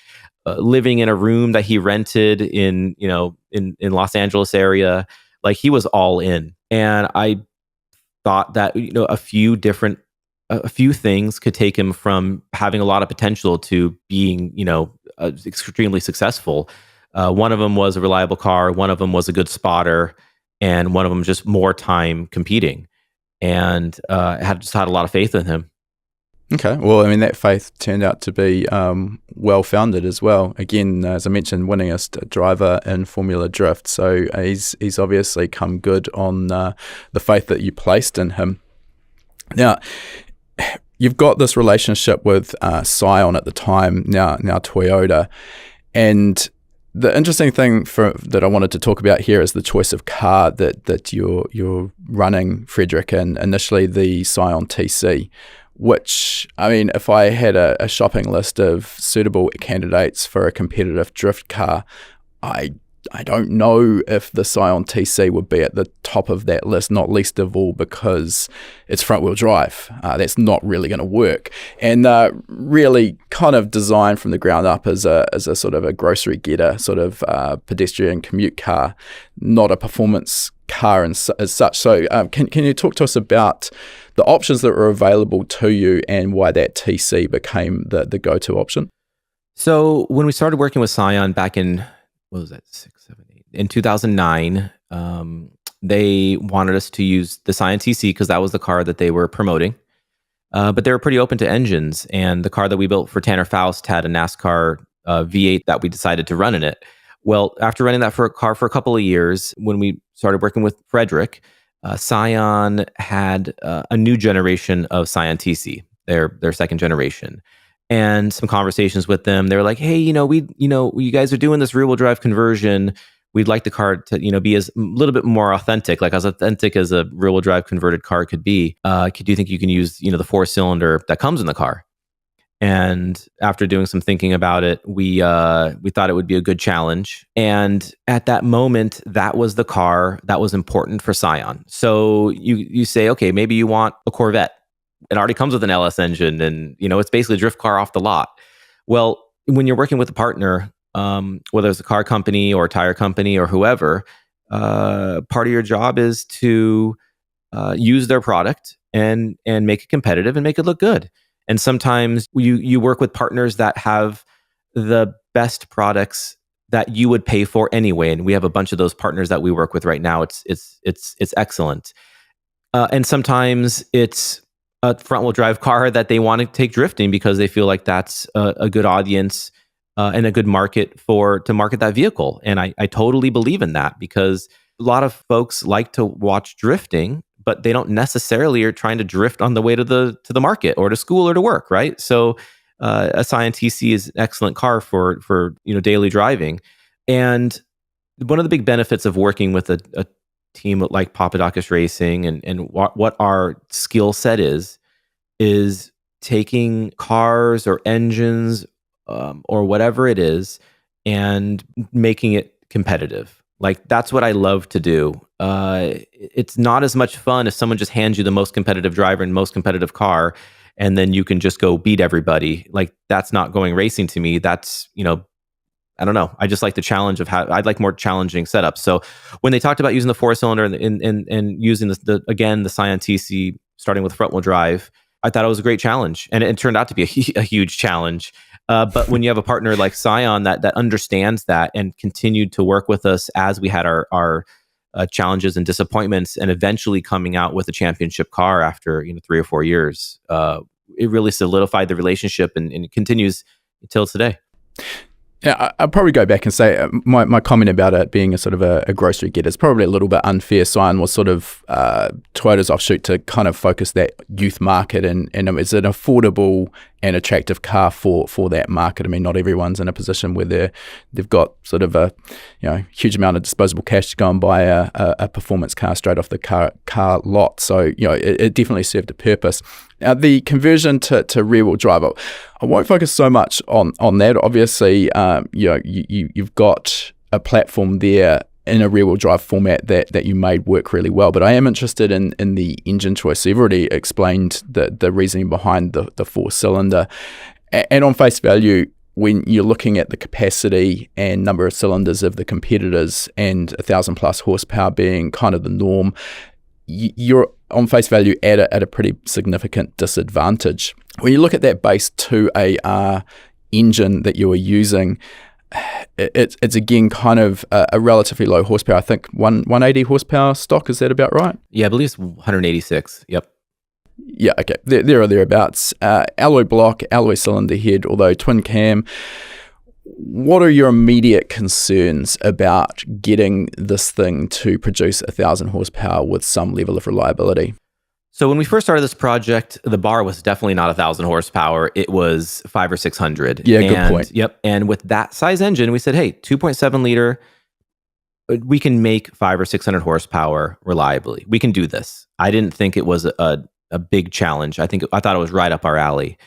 living in a room that he rented in Los Angeles area. Like he was all in. And I thought that, a few things could take him from having a lot of potential to being, extremely successful. One of them was a reliable car. One of them was a good spotter, and one of them just more time competing. And had a lot of faith in him. Okay, well, I mean, that faith turned out to be well-founded as well. Again, as I mentioned, winningest driver in Formula Drift. So he's obviously come good on the faith that you placed in him. Now, you've got this relationship with Scion at the time, now Toyota, and the interesting thing that I wanted to talk about here is the choice of car that you're running, Frederick, in, initially the Scion TC, which, I mean, if I had a shopping list of suitable candidates for a competitive drift car, I don't know if the Scion TC would be at the top of that list, not least of all because it's front-wheel drive. That's not really going to work. And really kind of designed from the ground up as a sort of a grocery getter, sort of pedestrian commute car, not a performance car as such. So can you talk to us about the options that were available to you and why that TC became the go-to option? So when we started working with Scion back in, what was that, 6, 7, 8? In 2009, they wanted us to use the Scion TC because that was the car that they were promoting. But they were pretty open to engines. And the car that we built for Tanner Faust had a NASCAR V8 that we decided to run in it. Well, after running that car for a couple of years, when we started working with Frederick, Scion had a new generation of Scion TC, their second generation. And some conversations with them, they were like, "Hey, you guys are doing this rear-wheel drive conversion. we'd like the car to, be as a little bit more authentic, like as authentic as a rear-wheel drive converted car could be. Do you think you can use, the 4-cylinder that comes in the car? And after doing some thinking about it, we thought it would be a good challenge. And at that moment, that was the car that was important for Scion. So you say, okay, maybe you want a Corvette. It already comes with an LS engine, and it's basically a drift car off the lot. Well, when you're working with a partner, whether it's a car company or a tire company or whoever, part of your job is to use their product and make it competitive and make it look good. And sometimes you work with partners that have the best products that you would pay for anyway. And we have a bunch of those partners that we work with right now. It's excellent. And sometimes it's a front-wheel drive car that they want to take drifting because they feel like that's a good audience and a good market to market that vehicle. And I totally believe in that, because a lot of folks like to watch drifting, but they don't necessarily are trying to drift on the way to the market or to school or to work, right? So a Scion TC is an excellent car for daily driving. And one of the big benefits of working with a team like Papadakis Racing and what our skill set is taking cars or engines or whatever it is and making it competitive. Like, that's what I love to do. It's not as much fun if someone just hands you the most competitive driver and most competitive car, and then you can just go beat everybody. Like, that's not going racing to me. That's, I don't know. I just like the challenge of I'd like more challenging setups. So when they talked about using the 4-cylinder and using the Scion TC, starting with front wheel drive, I thought it was a great challenge, and it turned out to be a huge challenge. But when you have a partner like Scion that understands that and continued to work with us as we had our challenges and disappointments, and eventually coming out with a championship car after 3 or 4 years, it really solidified the relationship, and it continues until today. Yeah, I'll probably go back and say my comment about it being a sort of a grocery getter is probably a little bit unfair. Scion was sort of Toyota's offshoot to kind of focus that youth market, and it's an affordable and attractive car for that market. I mean, not everyone's in a position where they've got sort of a huge amount of disposable cash to go and buy a performance car straight off the car lot. So it definitely served a purpose. Now, the conversion to rear-wheel drive, I won't focus so much on that. Obviously, you've got a platform there in a rear-wheel drive format that you made work really well. But I am interested in the engine choice. So you've already explained the reasoning behind the 4-cylinder. And on face value, when you're looking at the capacity and number of cylinders of the competitors and 1,000 plus horsepower being kind of the norm, you're on face value at a pretty significant disadvantage. When you look at that base 2AR engine that you were using, it's again kind of a relatively low horsepower. I think 180 horsepower stock. Is that about right? Yeah, I believe it's 186. Yep. Yeah, okay. There or thereabouts. Alloy block, alloy cylinder head, although twin cam. What are your immediate concerns about getting this thing to produce 1,000 horsepower with some level of reliability? So when we first started this project, the bar was definitely not 1,000 horsepower. It was 500 or 600. Yeah, good point. Yep. And with that size engine, we said, hey, 2.7 liter, we can make 500 or 600 horsepower reliably. We can do this. I didn't think it was a big challenge. I thought it was right up our alley.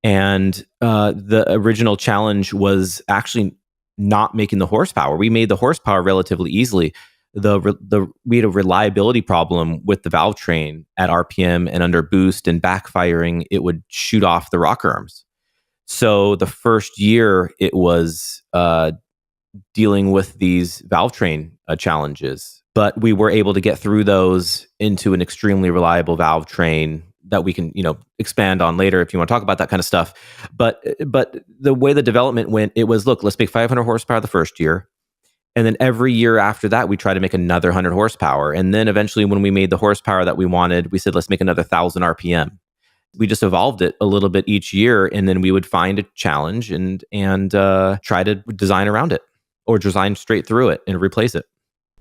And the original challenge was actually not making the horsepower. We made the horsepower relatively easily. We had a reliability problem with the valve train at RPM, and under boost and backfiring, it would shoot off the rocker arms. So the first year, it was dealing with these valve train challenges. But we were able to get through those into an extremely reliable valve train that we can, expand on later if you want to talk about that kind of stuff. But the way the development went, it was, look, let's make 500 horsepower the first year. And then every year after that, we try to make another 100 horsepower. And then eventually when we made the horsepower that we wanted, we said, let's make another 1,000 RPM. We just evolved it a little bit each year. And then we would find a challenge and try to design around it, or design straight through it and replace it.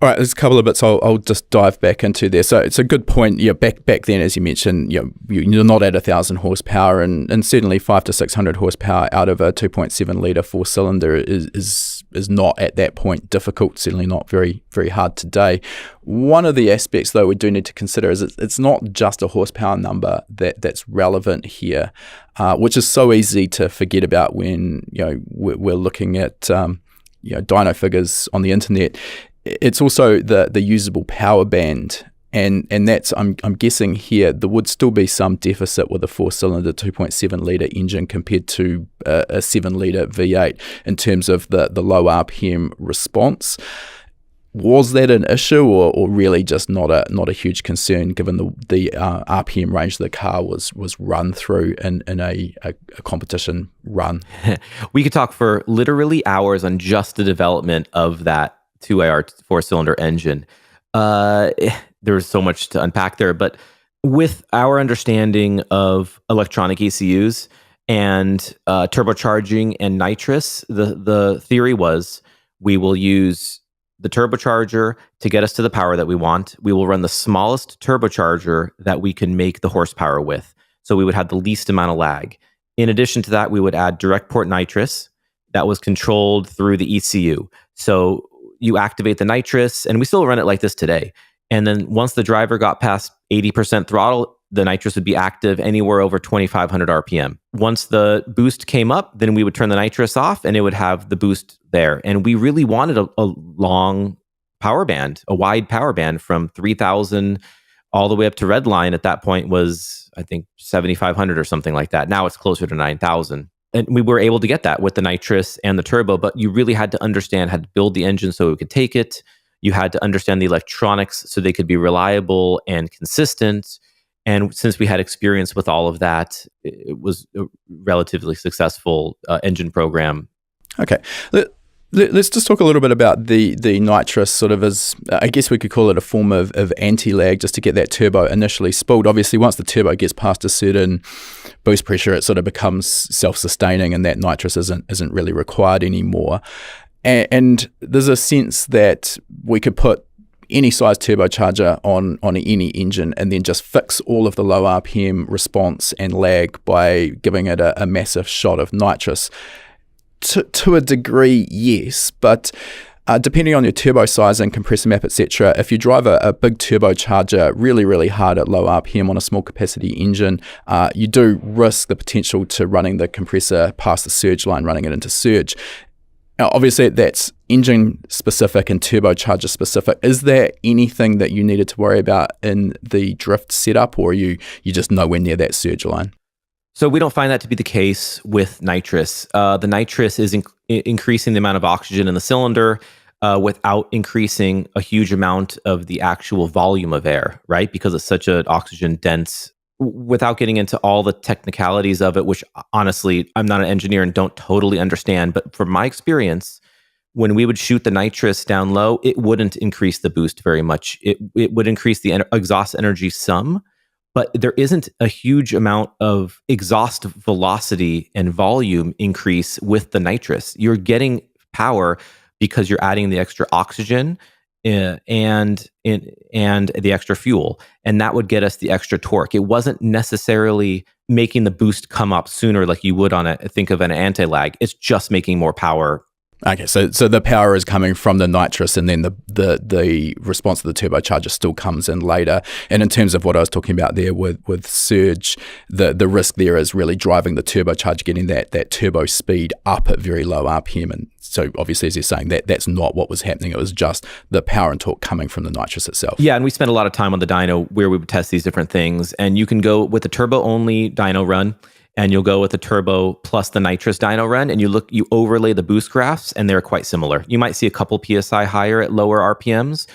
All right, there's a couple of bits I'll just dive back into there. So it's a good point. Yeah, back then, as you mentioned, you're not at 1,000 horsepower, and certainly 500 to 600 horsepower out of a 2.7 litre four-cylinder is not at that point difficult. Certainly not very very hard today. One of the aspects, though, we do need to consider is it's not just a horsepower number that's relevant here, which is so easy to forget about when we're looking at dyno figures on the internet. It's also the usable power band, and that's I'm guessing here there would still be some deficit with a four-cylinder 2.7 litre engine compared to a 7 litre V8 in terms of the low RPM response. Was that an issue, or really just not a huge concern given the RPM range the car was run through in a competition run? We could talk for literally hours on just the development of that 2AR four-cylinder engine. There's so much to unpack there, but with our understanding of electronic ECUs and turbocharging and nitrous, the theory was we will use the turbocharger to get us to the power that we want. We will run the smallest turbocharger that we can make the horsepower with, so we would have the least amount of lag. In addition to that, we would add direct port nitrous that was controlled through the ECU. So you activate the nitrous, and we still run it like this today. And then once the driver got past 80% throttle, the nitrous would be active anywhere over 2,500 RPM. Once the boost came up, then we would turn the nitrous off and it would have the boost there. And we really wanted a long power band, a wide power band from 3,000 all the way up to red line. At that point was, I think, 7,500 or something like that. Now it's closer to 9,000. And we were able to get that with the nitrous and the turbo, but you really had to understand how to build the engine so it could take it. You had to understand the electronics so they could be reliable and consistent. And since we had experience with all of that, it was a relatively successful engine program. Okay. Let's just talk a little bit about the nitrous, sort of as, I guess we could call it a form of anti-lag, just to get that turbo initially spooled. Obviously, once the turbo gets past a certain boost pressure, it sort of becomes self-sustaining, and that nitrous isn't really required anymore. And there's a sense that we could put any size turbocharger on any engine and then just fix all of the low RPM response and lag by giving it a massive shot of nitrous. To a degree, yes, but depending on your turbo size and compressor map, etc., if you drive a big turbocharger really, really hard at low RPM on a small capacity engine, you do risk the potential to running the compressor past the surge line, running it into surge. Now, obviously, that's engine specific and turbocharger specific. Is there anything that you needed to worry about in the drift setup, or you just nowhere near that surge line? So we don't find that to be the case with nitrous. The nitrous is increasing the amount of oxygen in the cylinder without increasing a huge amount of the actual volume of air, right? Because it's such an oxygen dense, without getting into all the technicalities of it, which honestly, I'm not an engineer and don't totally understand. But from my experience, when we would shoot the nitrous down low, it wouldn't increase the boost very much. It would increase the exhaust energy some, but there isn't a huge amount of exhaust velocity and volume increase with the nitrous. You're getting power because you're adding the extra oxygen and the extra fuel, and that would get us the extra torque. It wasn't necessarily making the boost come up sooner like you would think of an anti-lag. It's just making more power. Okay, so the power is coming from the nitrous, and then the response to the turbocharger still comes in later. And in terms of what I was talking about there with surge, the risk there is really driving the turbocharger, getting that turbo speed up at very low RPM. And so obviously, as you're saying, that's not what was happening. It was just the power and torque coming from the nitrous itself. Yeah, and we spent a lot of time on the dyno where we would test these different things. And you can go with the turbo-only dyno run, and you'll go with the turbo plus the nitrous dyno run, and you overlay the boost graphs, and they're quite similar. You might see a couple PSI higher at lower RPMs,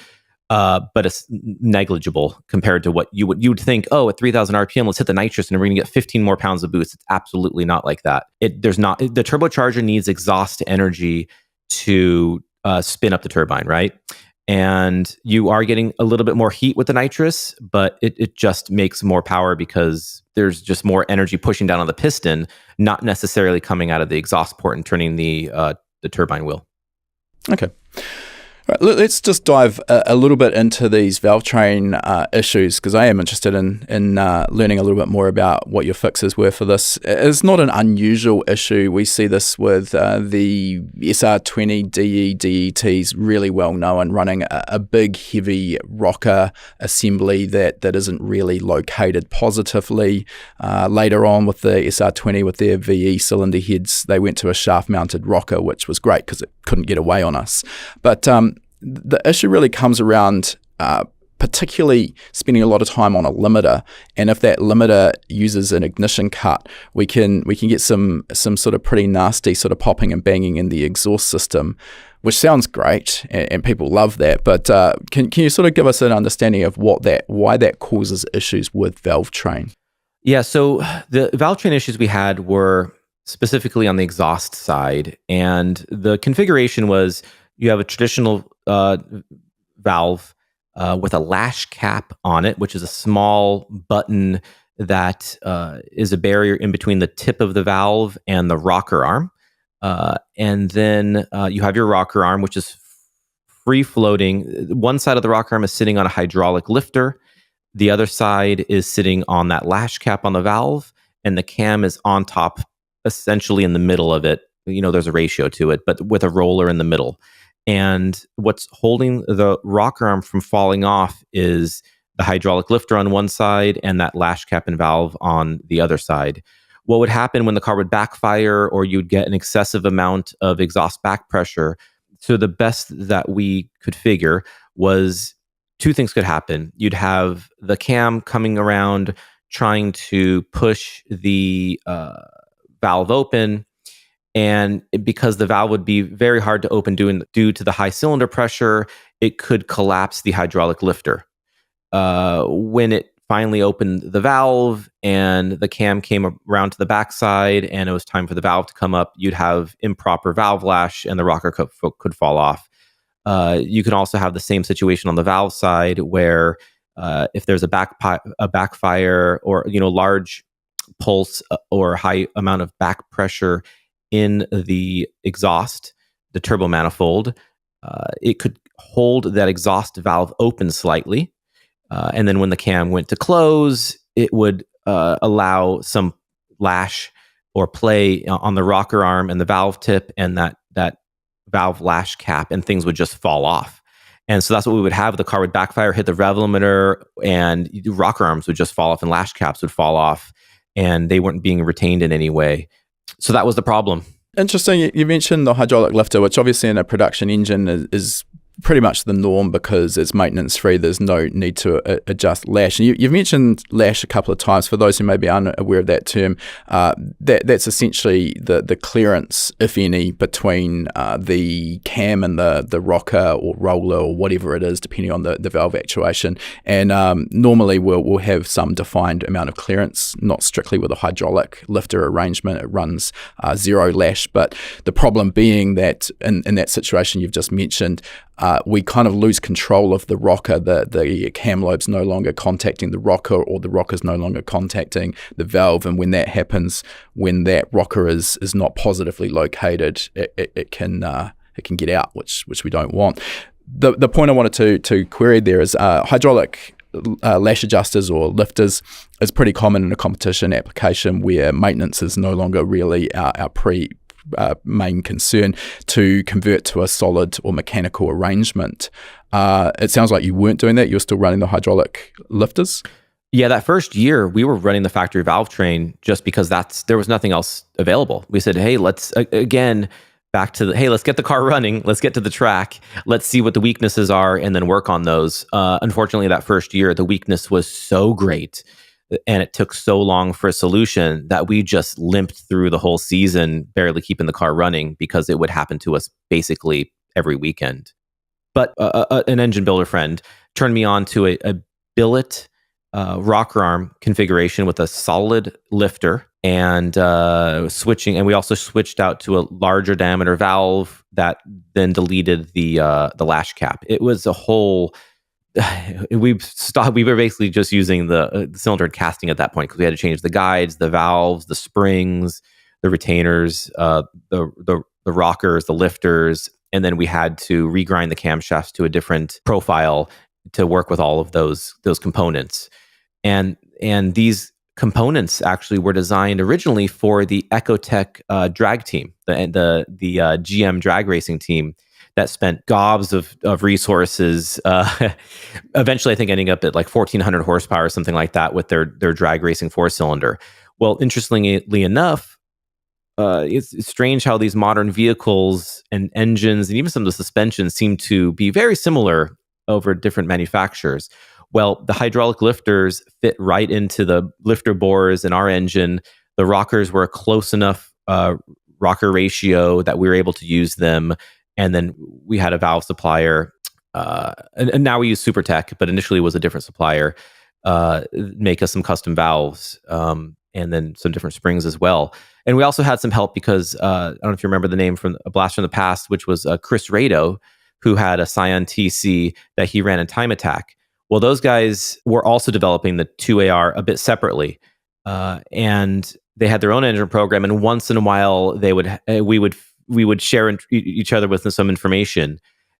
but it's negligible compared to what you would think. Oh, at 3,000 RPM, let's hit the nitrous, and we're going to get 15 more pounds of boost. It's absolutely not like that. The turbocharger needs exhaust energy to spin up the turbine, right? And you are getting a little bit more heat with the nitrous, but it just makes more power because there's just more energy pushing down on the piston, not necessarily coming out of the exhaust port and turning the turbine wheel. Okay. Right, let's just dive a little bit into these valve train issues, because I am interested in learning a little bit more about what your fixes were for this. It's not an unusual issue. We see this with the SR20 DE DETs, really well known, running a big heavy rocker assembly that isn't really located positively. Later on with the SR20 with their VE cylinder heads, they went to a shaft mounted rocker, which was great because it couldn't get away on us. But the issue really comes around particularly spending a lot of time on a limiter, and if that limiter uses an ignition cut, we can get some sort of pretty nasty sort of popping and banging in the exhaust system, which sounds great and people love that. But can you sort of give us an understanding of why that causes issues with valve train? Yeah, so the valve train issues we had were specifically on the exhaust side, and the configuration was you have a traditional valve with a lash cap on it, which is a small button that is a barrier in between the tip of the valve and the rocker arm. And then you have your rocker arm, which is free floating. One side of the rocker arm is sitting on a hydraulic lifter. The other side is sitting on that lash cap on the valve, and the cam is on top, essentially in the middle of it. There's a ratio to it, but with a roller in the middle. And what's holding the rocker arm from falling off is the hydraulic lifter on one side and that lash cap and valve on the other side. What would happen when the car would backfire, or you'd get an excessive amount of exhaust back pressure? So the best that we could figure was two things could happen. You'd have the cam coming around trying to push the valve open, and because the valve would be very hard to open due to the high cylinder pressure, it could collapse the hydraulic lifter. When it finally opened the valve and the cam came around to the backside and it was time for the valve to come up, you'd have improper valve lash and the rocker could fall off. You can also have the same situation on the valve side where if there's a backfire or large pulse or high amount of back pressure in the exhaust, the turbo manifold, it could hold that exhaust valve open slightly. And then when the cam went to close, it would allow some lash or play on the rocker arm and the valve tip and that valve lash cap, and things would just fall off. And so that's what we would have. The car would backfire, hit the rev limiter, and rocker arms would just fall off and lash caps would fall off, and they weren't being retained in any way. So that was the problem. Interesting. You mentioned the hydraulic lifter, which obviously in a production engine is pretty much the norm because it's maintenance free. There's no need to adjust lash. And you've mentioned lash a couple of times. For those who may be unaware of that term, that's essentially the clearance, if any, between the cam and the rocker or roller or whatever it is, depending on the valve actuation. And normally we'll have some defined amount of clearance, not strictly with a hydraulic lifter arrangement. It runs zero lash. But the problem being that in that situation you've just mentioned, we kind of lose control of the rocker. The cam lobe's no longer contacting the rocker, or the rocker's no longer contacting the valve. And when that happens, when that rocker is not positively located, it can get out, which we don't want. The point I wanted to query there is hydraulic lash adjusters or lifters is pretty common in a competition application where maintenance is no longer really our main concern to convert to a solid or mechanical arrangement. It sounds like you weren't doing that. You were still running the hydraulic lifters. Yeah, that first year we were running the factory valve train just because there was nothing else available. We said, hey, let's let's get the car running. Let's get to the track. Let's see what the weaknesses are and then work on those. Unfortunately, that first year, the weakness was so great and it took so long for a solution that we just limped through the whole season, barely keeping the car running because it would happen to us basically every weekend. But an engine builder friend turned me on to a billet rocker arm configuration with a solid lifter and switching. And we also switched out to a larger diameter valve that then deleted the lash cap. It was a whole... We were basically just using the cylinder and casting at that point because we had to change the guides, the valves, the springs, the retainers, the rockers, the lifters, and then we had to regrind the camshafts to a different profile to work with all of those components. And these components actually were designed originally for the Ecotech drag team, the GM drag racing team that spent gobs of resources. Eventually, I think ending up at like 1,400 horsepower or something like that with their drag racing 4-cylinder. Well, interestingly enough, it's strange how these modern vehicles and engines and even some of the suspensions seem to be very similar over different manufacturers. Well, the hydraulic lifters fit right into the lifter bores in our engine. The rockers were a close enough rocker ratio that we were able to use them. And then we had a valve supplier, and now we use SuperTech, but initially it was a different supplier, make us some custom valves, and then some different springs as well. And we also had some help because, I don't know if you remember the name from A Blast from the Past, which was Chris Rado, who had a Scion TC that he ran in Time Attack. Well, those guys were also developing the 2AR a bit separately, and they had their own engine program. And once in a while, we would share each other with some information,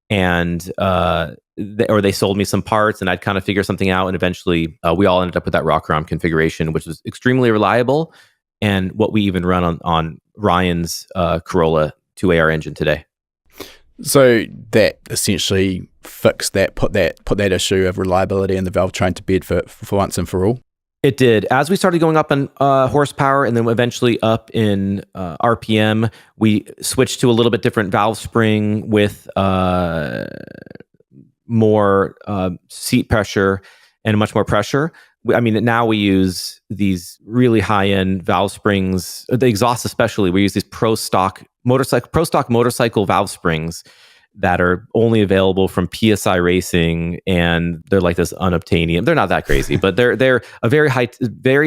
and or they sold me some parts, and I'd kind of figure something out. And eventually, we all ended up with that rocker arm configuration, which was extremely reliable, and what we even run on Ryan's Corolla 2AR engine today. So that essentially fixed that, put that issue of reliability in the valve train to bed for once and for all. It did. As we started going up in horsepower and then eventually up in RPM, we switched to a little bit different valve spring with more seat pressure and much more pressure. Now we use these really high-end valve springs, the exhaust especially. We use these pro stock motorcycle valve springs that are only available from PSI Racing, and they're like this unobtainium. They're not that crazy, but they're a very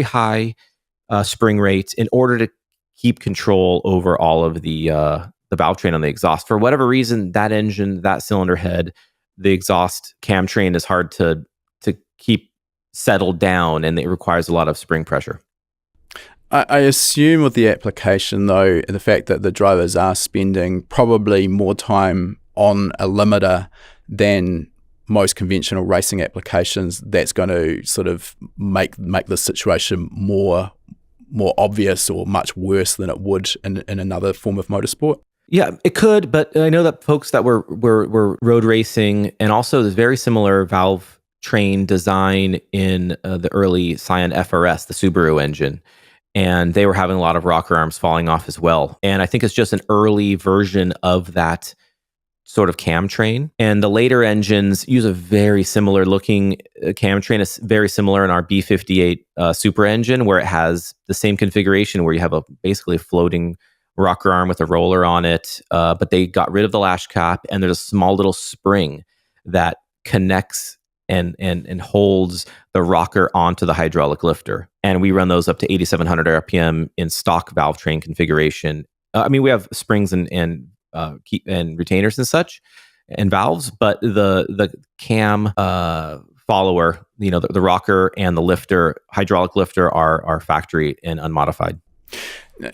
high spring rate in order to keep control over all of the valve train on the exhaust. For whatever reason, that engine, that cylinder head, the exhaust cam train is hard to keep settled down, and it requires a lot of spring pressure. I assume with the application, though, the fact that the drivers are spending probably more time on a limiter than most conventional racing applications, that's going to sort of make the situation more obvious or much worse than it would in another form of motorsport. Yeah, it could, but I know that folks that were road racing, and also there's very similar valve train design in the early Scion FRS, the Subaru engine. And they were having a lot of rocker arms falling off as well. And I think it's just an early version of that sort of cam train. And the later engines use a very similar looking cam train. It's very similar in our B58 Super engine, where it has the same configuration where you have basically a floating rocker arm with a roller on it. But they got rid of the lash cap, and there's a small little spring that connects and holds the rocker onto the hydraulic lifter. And we run those up to 8,700 RPM in stock valve train configuration. We have springs and retainers and such and valves, but the cam follower, the rocker and the lifter, hydraulic lifter are factory and unmodified.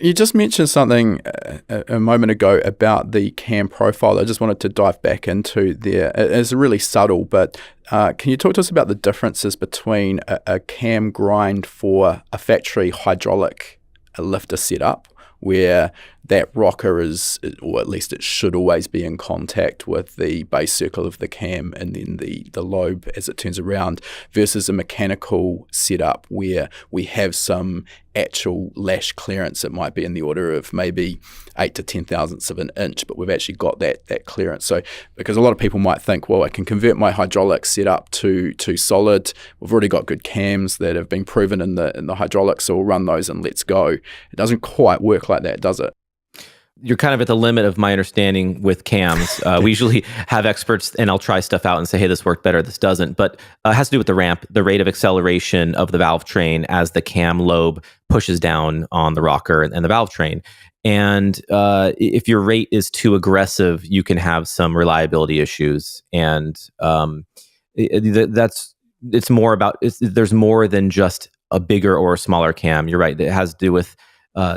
You just mentioned something a moment ago about the cam profile. I just wanted to dive back into there. It's really subtle, but can you talk to us about the differences between a cam grind for a factory hydraulic lifter setup, where that rocker is, or at least it should always be in contact with the base circle of the cam and then the lobe as it turns around, versus a mechanical setup where we have some actual lash clearance. It might be in the order of maybe 8 to 10 thousandths of an inch, but we've actually got that clearance. So, because a lot of people might think, well, I can convert my hydraulic setup to solid. We've already got good cams that have been proven in the hydraulics, so we'll run those and let's go. It doesn't quite work like that, does it? You're kind of at the limit of my understanding with cams. We usually have experts, and I'll try stuff out and say, hey, this worked better, this doesn't. But it has to do with the ramp, the rate of acceleration of the valve train as the cam lobe pushes down on the rocker and the valve train. And if your rate is too aggressive, you can have some reliability issues. And there's more than just a bigger or a smaller cam. You're right. It has to do with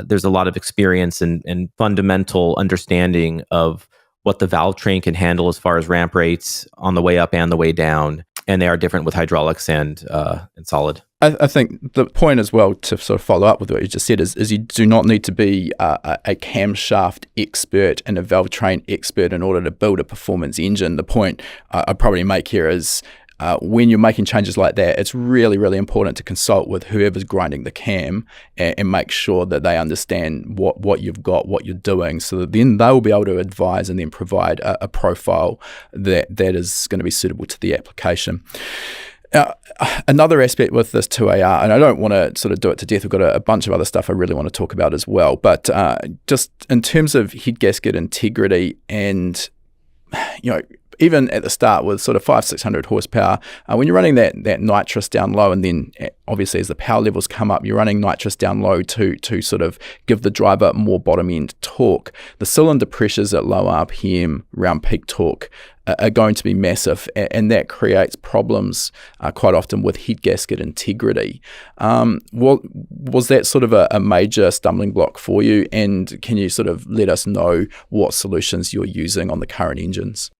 there's a lot of experience and fundamental understanding of what the valve train can handle as far as ramp rates on the way up and the way down. And they are different with hydraulics and solid. I think the point as well, to sort of follow up with what you just said, is you do not need to be a camshaft expert and a valve train expert in order to build a performance engine. The point I'd probably make here is when you're making changes like that, it's really, really important to consult with whoever's grinding the cam and make sure that they understand what you've got, what you're doing, so that then they'll be able to advise and then provide a profile that is going to be suitable to the application. Another aspect with this 2AR, and I don't want to sort of do it to death, we've got a bunch of other stuff I really want to talk about as well, but just in terms of head gasket integrity and, even at the start with sort of 500-600 horsepower, when you're running that nitrous down low, and then obviously as the power levels come up, you're running nitrous down low to sort of give the driver more bottom end torque. The cylinder pressures at low RPM around peak torque are going to be massive, and that creates problems quite often with head gasket integrity. Was that sort of a major stumbling block for you, and can you sort of let us know what solutions you're using on the current engines?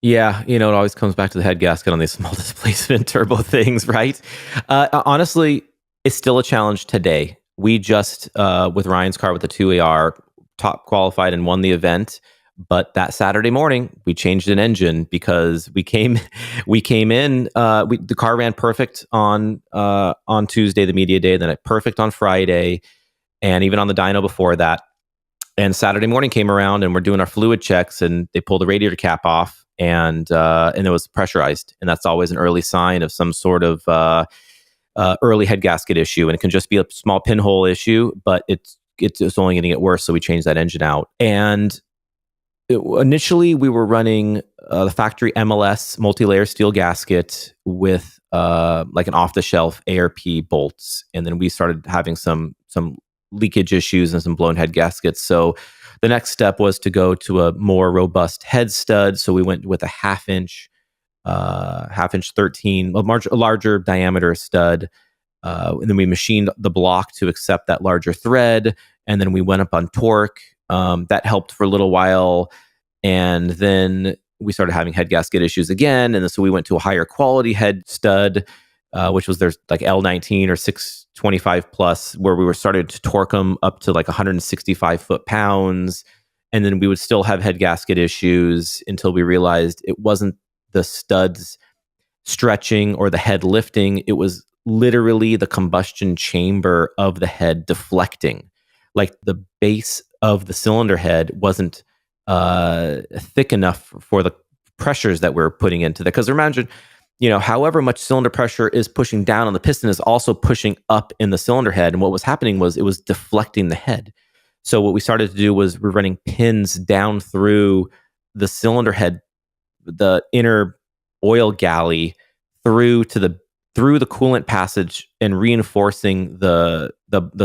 Yeah, it always comes back to the head gasket on these small displacement turbo things, right? Honestly, it's still a challenge today. We just, with Ryan's car with the 2AR, top qualified and won the event. But that Saturday morning, we changed an engine because we came in. The car ran perfect on Tuesday, the media day, then perfect on Friday, and even on the dyno before that. And Saturday morning came around, and we're doing our fluid checks, and they pulled the radiator cap off, and it was pressurized, and that's always an early sign of some sort of early head gasket issue, and it can just be a small pinhole issue, but it's only going to get worse. So we changed that engine out, and initially, we were running the factory MLS multi-layer steel gasket with like an off-the-shelf ARP bolts, and then we started having some leakage issues and some blown head gaskets. So the next step was to go to a more robust head stud. So we went with a half inch 13, a larger diameter stud, and then we machined the block to accept that larger thread, and then we went up on torque. That helped for a little while, and then we started having head gasket issues again, and so we went to a higher quality head stud, which was there's like L19 or 625 plus, where we were starting to torque them up to like 165 foot-pounds, and then we would still have head gasket issues until we realized it wasn't the studs stretching or the head lifting, it was literally the combustion chamber of the head deflecting. Like the base of the cylinder head wasn't thick enough for the pressures that we're putting into that. Because imagine, however much cylinder pressure is pushing down on the piston is also pushing up in the cylinder head. And what was happening was it was deflecting the head. So what we started to do was we're running pins down through the cylinder head, the inner oil galley, through the coolant passage, and reinforcing the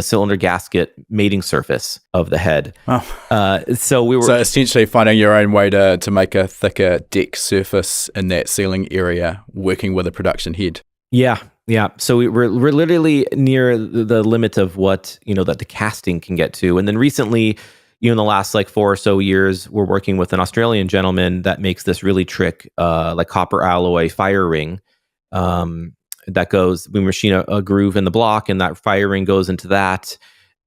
cylinder gasket mating surface of the head. Wow. So essentially finding your own way to make a thicker deck surface in that sealing area, working with a production head. Yeah. So we're literally near the limit of what that the casting can get to. And then recently, in the last like 4 or so years, we're working with an Australian gentleman that makes this really trick, like copper alloy fire ring. That goes, we machine a groove in the block, and that fire ring goes into that,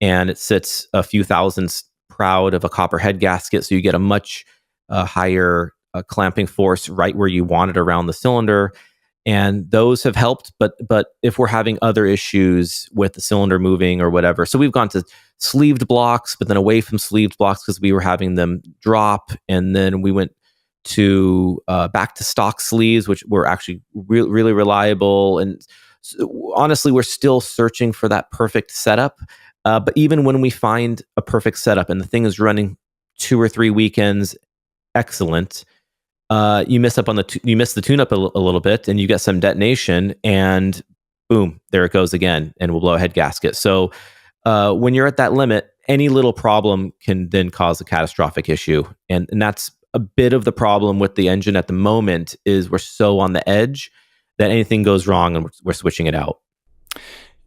and it sits a few thousandths proud of a copper head gasket, so you get a much higher clamping force right where you want it around the cylinder. And those have helped, but if we're having other issues with the cylinder moving or whatever, so we've gone to sleeved blocks, but then away from sleeved blocks because we were having them drop, and then we went to back to stock sleeves, which were actually really reliable. And honestly, we're still searching for that perfect setup. But even when we find a perfect setup and the thing is running 2 or 3 weekends, excellent. You miss the tune-up a little bit, and you get some detonation, and boom, there it goes again, and we'll blow a head gasket. So when you're at that limit, any little problem can then cause a catastrophic issue, and that's a bit of the problem with the engine at the moment. Is we're so on the edge that anything goes wrong, and we're switching it out.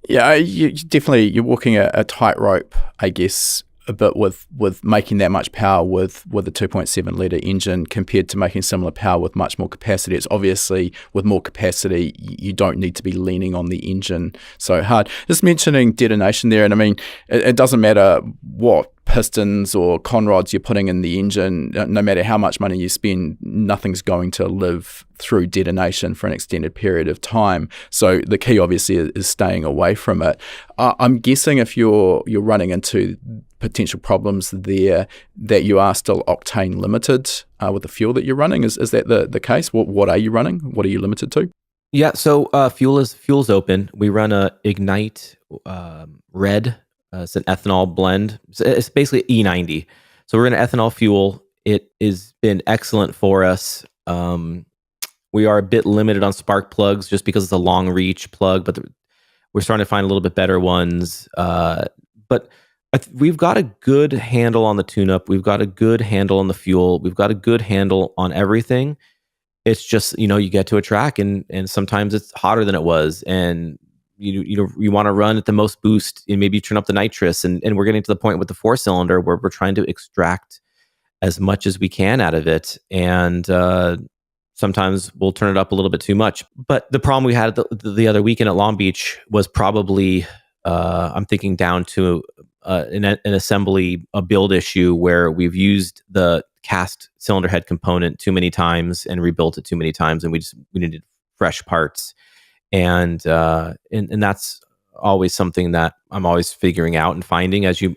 Yeah, you're walking a tightrope, I guess, a bit with making that much power with a 2.7 litre engine compared to making similar power with much more capacity. It's obviously with more capacity, you don't need to be leaning on the engine so hard. Just mentioning detonation there, and I mean, it doesn't matter what pistons or conrods you're putting in the engine, no matter how much money you spend, nothing's going to live through detonation for an extended period of time. So the key obviously is staying away from it. I'm guessing if you're running into potential problems there, that you are still octane limited with the fuel that you're running. Is that the case? What are you running? What are you limited to? Yeah, so fuel's open. We run a Ignite Red. It's an ethanol blend. It's basically E90. So we're in ethanol fuel. It has been excellent for us. We are a bit limited on spark plugs just because it's a long reach plug, but we're starting to find a little bit better ones. But we've got a good handle on the tune-up. We've got a good handle on the fuel. We've got a good handle on everything. It's just, you get to a track and sometimes it's hotter than it was. And you want to run at the most boost and maybe turn up the nitrous. And we're getting to the point with the 4-cylinder where we're trying to extract as much as we can out of it. And sometimes we'll turn it up a little bit too much. But the problem we had the other weekend at Long Beach was probably, I'm thinking down to an assembly, a build issue where we've used the cast cylinder head component too many times and rebuilt it too many times. And we needed fresh parts. And that's always something that I'm always figuring out and finding as you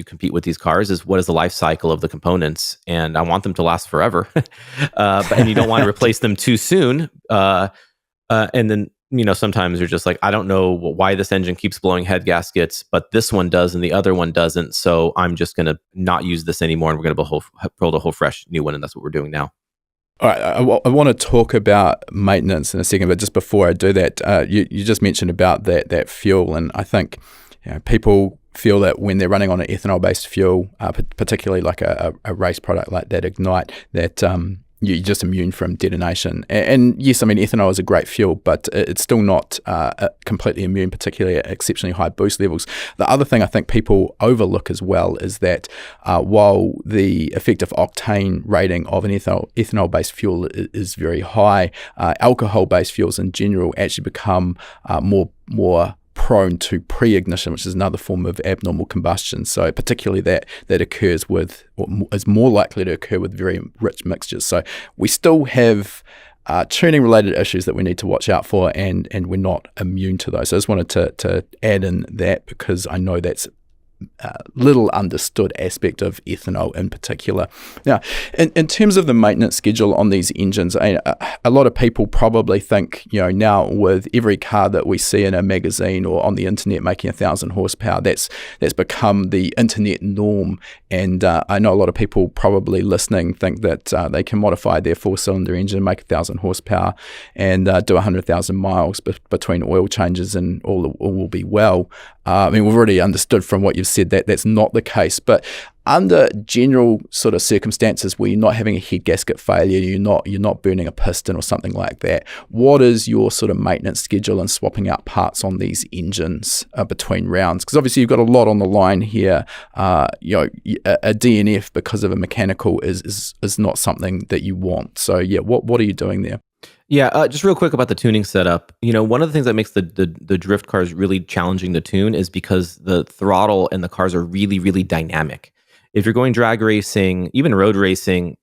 compete with these cars is what is the life cycle of the components, and I want them to last forever, and you don't want to replace them too soon. And then sometimes you're just like, I don't know why this engine keeps blowing head gaskets, but this one does and the other one doesn't. So I'm just going to not use this anymore, and we're going to build a whole fresh new one, and that's what we're doing now. All right, I want to talk about maintenance in a second, but just before I do that, you just mentioned about that fuel, and I think people feel that when they're running on an ethanol-based fuel, particularly like a race product like that Ignite, that you're just immune from detonation. And yes, I mean, ethanol is a great fuel, but it's still not completely immune, particularly at exceptionally high boost levels. The other thing I think people overlook as well is that while the effective octane rating of an ethanol-based fuel is very high, alcohol-based fuels in general actually become more prone to pre-ignition, which is another form of abnormal combustion. So particularly that occurs with, or is more likely to occur with very rich mixtures. So we still have tuning related issues that we need to watch out for, and we're not immune to those. So I just wanted to add in that because I know that's little understood aspect of ethanol in particular. Now, in terms of the maintenance schedule on these engines, a lot of people probably think, now with every car that we see in a magazine or on the internet making 1,000 horsepower, that's become the internet norm. And I know a lot of people probably listening think that they can modify their 4-cylinder engine and make 1,000 horsepower and do 100,000 miles between oil changes and all will be well. I mean, we've already understood from what you've said that that's not the case, but under general sort of circumstances where you're not having a head gasket failure, you're not burning a piston or something like that, what is your sort of maintenance schedule and swapping out parts on these engines between rounds? Because obviously you've got a lot on the line here. A DNF because of a mechanical is not something that you want. So yeah, what are you doing there? Yeah, just real quick about the tuning setup. One of the things that makes the drift cars really challenging to tune is because the throttle and the cars are really, really dynamic. If you're going drag racing, even road racing,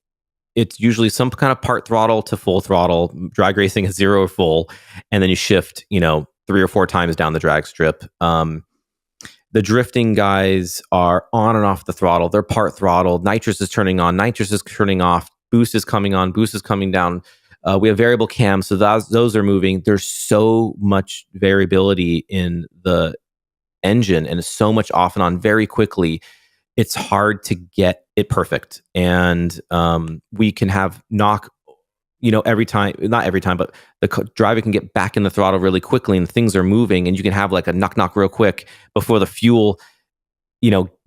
it's usually some kind of part throttle to full throttle. Drag racing is 0 or full, and then you shift, 3 or 4 times down the drag strip. The drifting guys are on and off the throttle. They're part throttle. Nitrous is turning on. Nitrous is turning off. Boost is coming on. Boost is coming down. We have variable cams, so those are moving. There's so much variability in the engine, and it's so much off and on very quickly. It's hard to get it perfect, and we can have knock. Every time, not every time, but the driver can get back in the throttle really quickly, and things are moving, and you can have like a knock real quick before the fuel,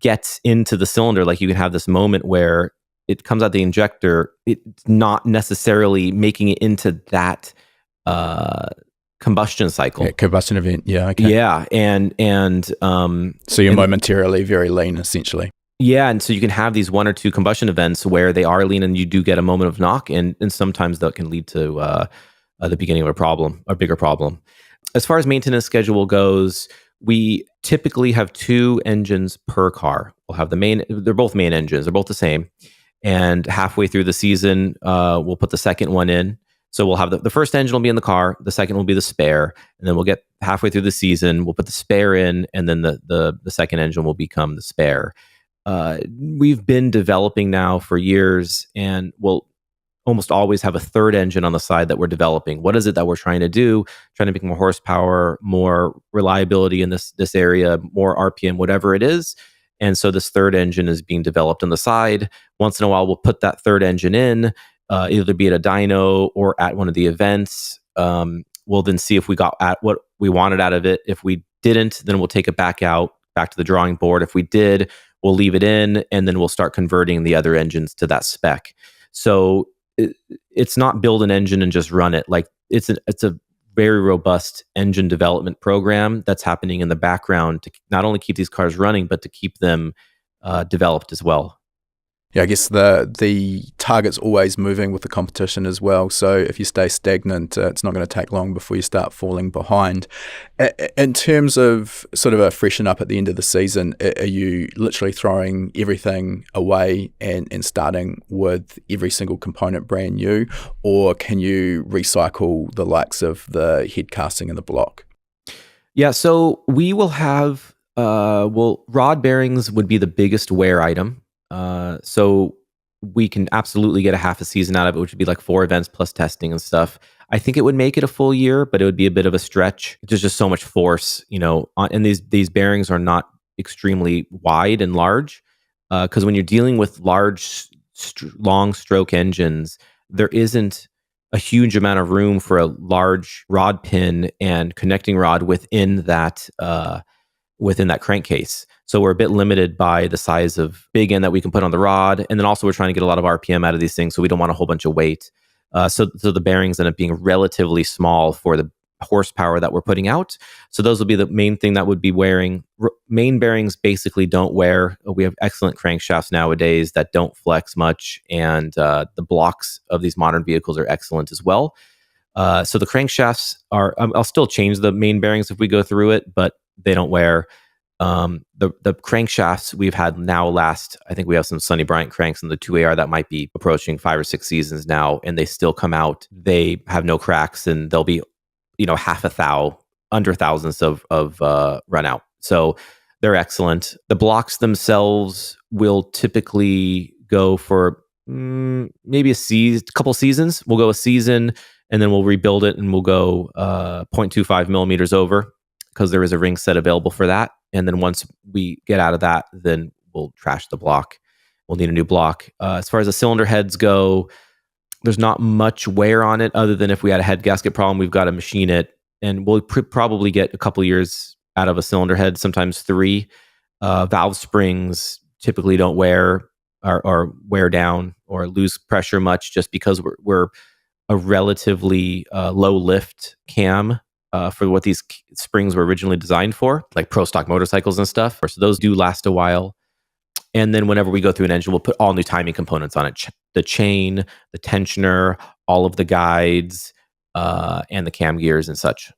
gets into the cylinder. Like you can have this moment where it comes out the injector, it's not necessarily making it into that combustion cycle. Yeah, combustion event. Yeah. Okay. Yeah. And so you're momentarily very lean, essentially. Yeah, and so you can have these one or two combustion events where they are lean and you do get a moment of knock, and sometimes that can lead to the beginning of a problem, a bigger problem. As far as maintenance schedule goes, we typically have 2 engines per car. We'll have they're both main engines, they're both the same. And halfway through the season, we'll put the second one in. So we'll have the first engine will be in the car, the second will be the spare, and then we'll get halfway through the season, we'll put the spare in, and then the second engine will become the spare. We've been developing now for years, and we'll almost always have a third engine on the side that we're developing. What is it that we're trying to do? Trying to make more horsepower, more reliability in this area, more RPM, whatever it is. And so this third engine is being developed on the side. Once in a while, we'll put that third engine in, either be at a dyno or at one of the events. We'll then see if we got at what we wanted out of it. If we didn't, then we'll take it back to the drawing board. If we did, we'll leave it in, and then we'll start converting the other engines to that spec. So it's not build an engine and just run it. Like it's a very robust engine development program that's happening in the background to not only keep these cars running, but to keep them developed as well. Yeah, I guess the target's always moving with the competition as well. So if you stay stagnant, it's not going to take long before you start falling behind. In terms of sort of a freshen up at the end of the season, are you literally throwing everything away and starting with every single component brand new, or can you recycle the likes of the head casting and the block? Yeah, so we will have rod bearings would be the biggest wear item. So we can absolutely get a half a season out of it, which would be like 4 events plus testing and stuff. I think it would make it a full year, but it would be a bit of a stretch. There's just so much force, and these bearings are not extremely wide and large, because when you're dealing with large, long stroke engines, there isn't a huge amount of room for a large rod pin and connecting rod within that crankcase. So we're a bit limited by the size of big end that we can put on the rod. And then also we're trying to get a lot of RPM out of these things, so we don't want a whole bunch of weight. So the bearings end up being relatively small for the horsepower that we're putting out. So those will be the main thing that would be wearing. Main bearings basically don't wear. We have excellent crankshafts nowadays that don't flex much. And the blocks of these modern vehicles are excellent as well. So the crankshafts I'll still change the main bearings if we go through it, but they don't wear. The crankshafts we've had now last, I think we have some Sonny Bryant cranks in the 2AR that might be approaching 5 or 6 seasons now, and they still come out. They have no cracks, and they'll be, half a thou, under thousandths of run out. So they're excellent. The blocks themselves will typically go for maybe a couple seasons. We'll go a season, and then we'll rebuild it, and we'll go 0.25 millimeters over, because there is a ring set available for that. And then once we get out of that, then we'll trash the block. We'll need a new block. As far as the cylinder heads go, there's not much wear on it, other than if we had a head gasket problem, we've got to machine it. And we'll probably get a couple years out of a cylinder head, sometimes 3. Valve springs typically don't wear or wear down or lose pressure much, just because we're a relatively low lift cam. For what these springs were originally designed for, like pro stock motorcycles and stuff. So those do last a while. And then whenever we go through an engine, we'll put all new timing components on it. The chain, the tensioner, all of the guides, and the cam gears and such.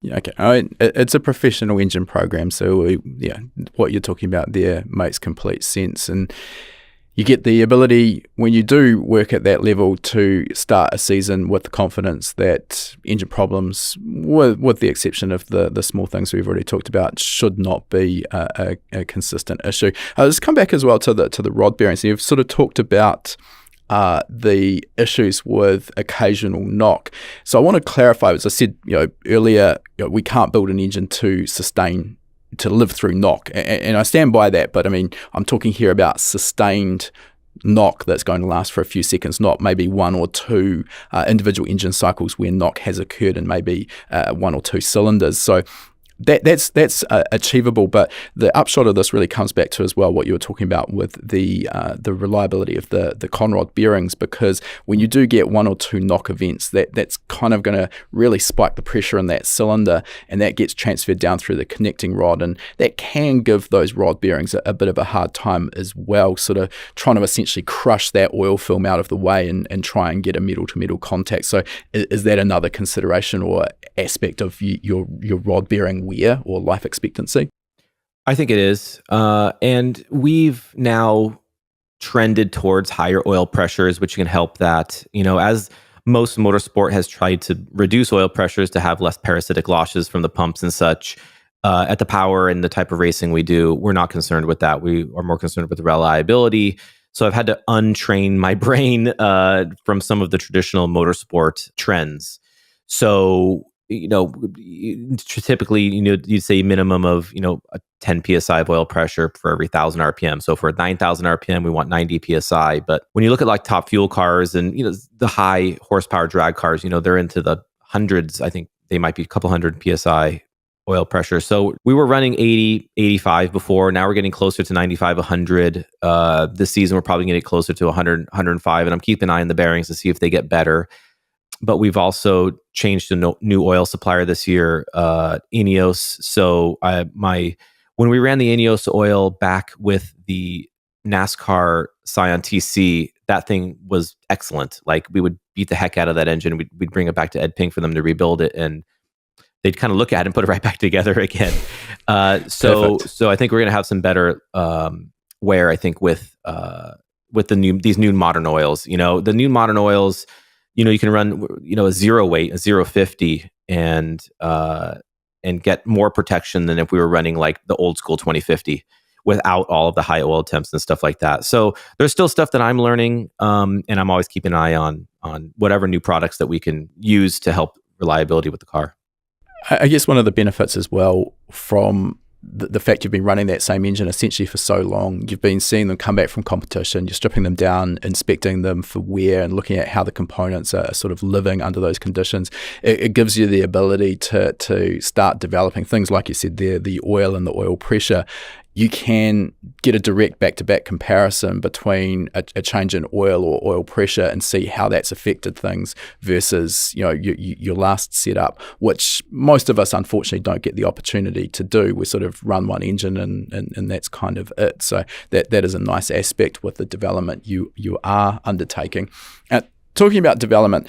Yeah, okay. It's a professional engine program, so what you're talking about there makes complete sense. And you get the ability, when you do work at that level, to start a season with the confidence that engine problems, with the exception of the small things we've already talked about, should not be a consistent issue. Let's come back as well to the rod bearings. You've sort of talked about the issues with occasional knock. So I want to clarify, as I said earlier, we can't build an engine to live through knock, and I stand by that, but I mean, I'm talking here about sustained knock that's going to last for a few seconds, not maybe 1 or 2 individual engine cycles where knock has occurred in maybe 1 or 2 cylinders. So That's achievable, but the upshot of this really comes back to as well what you were talking about with the reliability of the conrod bearings, because when you do get one or two knock events, that's kind of going to really spike the pressure in that cylinder, and that gets transferred down through the connecting rod, and that can give those rod bearings a bit of a hard time as well, sort of trying to essentially crush that oil film out of the way and try and get a metal to metal contact. So is that another consideration or aspect of your rod bearing wear or life expectancy? I think it is. And we've now trended towards higher oil pressures, which can help that, as most motorsport has tried to reduce oil pressures to have less parasitic losses from the pumps and such. At the power and the type of racing we do, we're not concerned with that. We are more concerned with the reliability. So I've had to untrain my brain from some of the traditional motorsport trends. So, typically, you'd say minimum of, a 10 PSI of oil pressure for every 1,000 RPM. So for 9,000 RPM, we want 90 PSI. But when you look at like top fuel cars and, the high horsepower drag cars, they're into the hundreds. I think they might be a couple hundred PSI oil pressure. So we were running 80, 85 before. Now we're getting closer to 95, 100. This season, we're probably going to get closer to 100, 105. And I'm keeping an eye on the bearings to see if they get better. But we've also changed to new oil supplier this year, Ineos. So when we ran the Ineos oil back with the NASCAR Scion TC, that thing was excellent. Like we would beat the heck out of that engine. We'd bring it back to Ed Ping for them to rebuild it, and they'd kind of look at it and put it right back together again. So I think we're going to have some better wear, I think, with these new modern oils. The new modern oils, you can run, a zero weight, a 050 and get more protection than if we were running like the old school 2050 without all of the high oil temps and stuff like that. So there's still stuff that I'm learning, and I'm always keeping an eye on whatever new products that we can use to help reliability with the car. I guess one of the benefits as well from the fact you've been running that same engine essentially for so long, you've been seeing them come back from competition, you're stripping them down, inspecting them for wear and looking at how the components are sort of living under those conditions. It gives you the ability to start developing things like you said there, the oil and the oil pressure. You can get a direct back-to-back comparison between a change in oil or oil pressure and see how that's affected things versus your last setup, which most of us unfortunately don't get the opportunity to do. We sort of run one engine and that's kind of it. So that is a nice aspect with the development you are undertaking. Talking about development,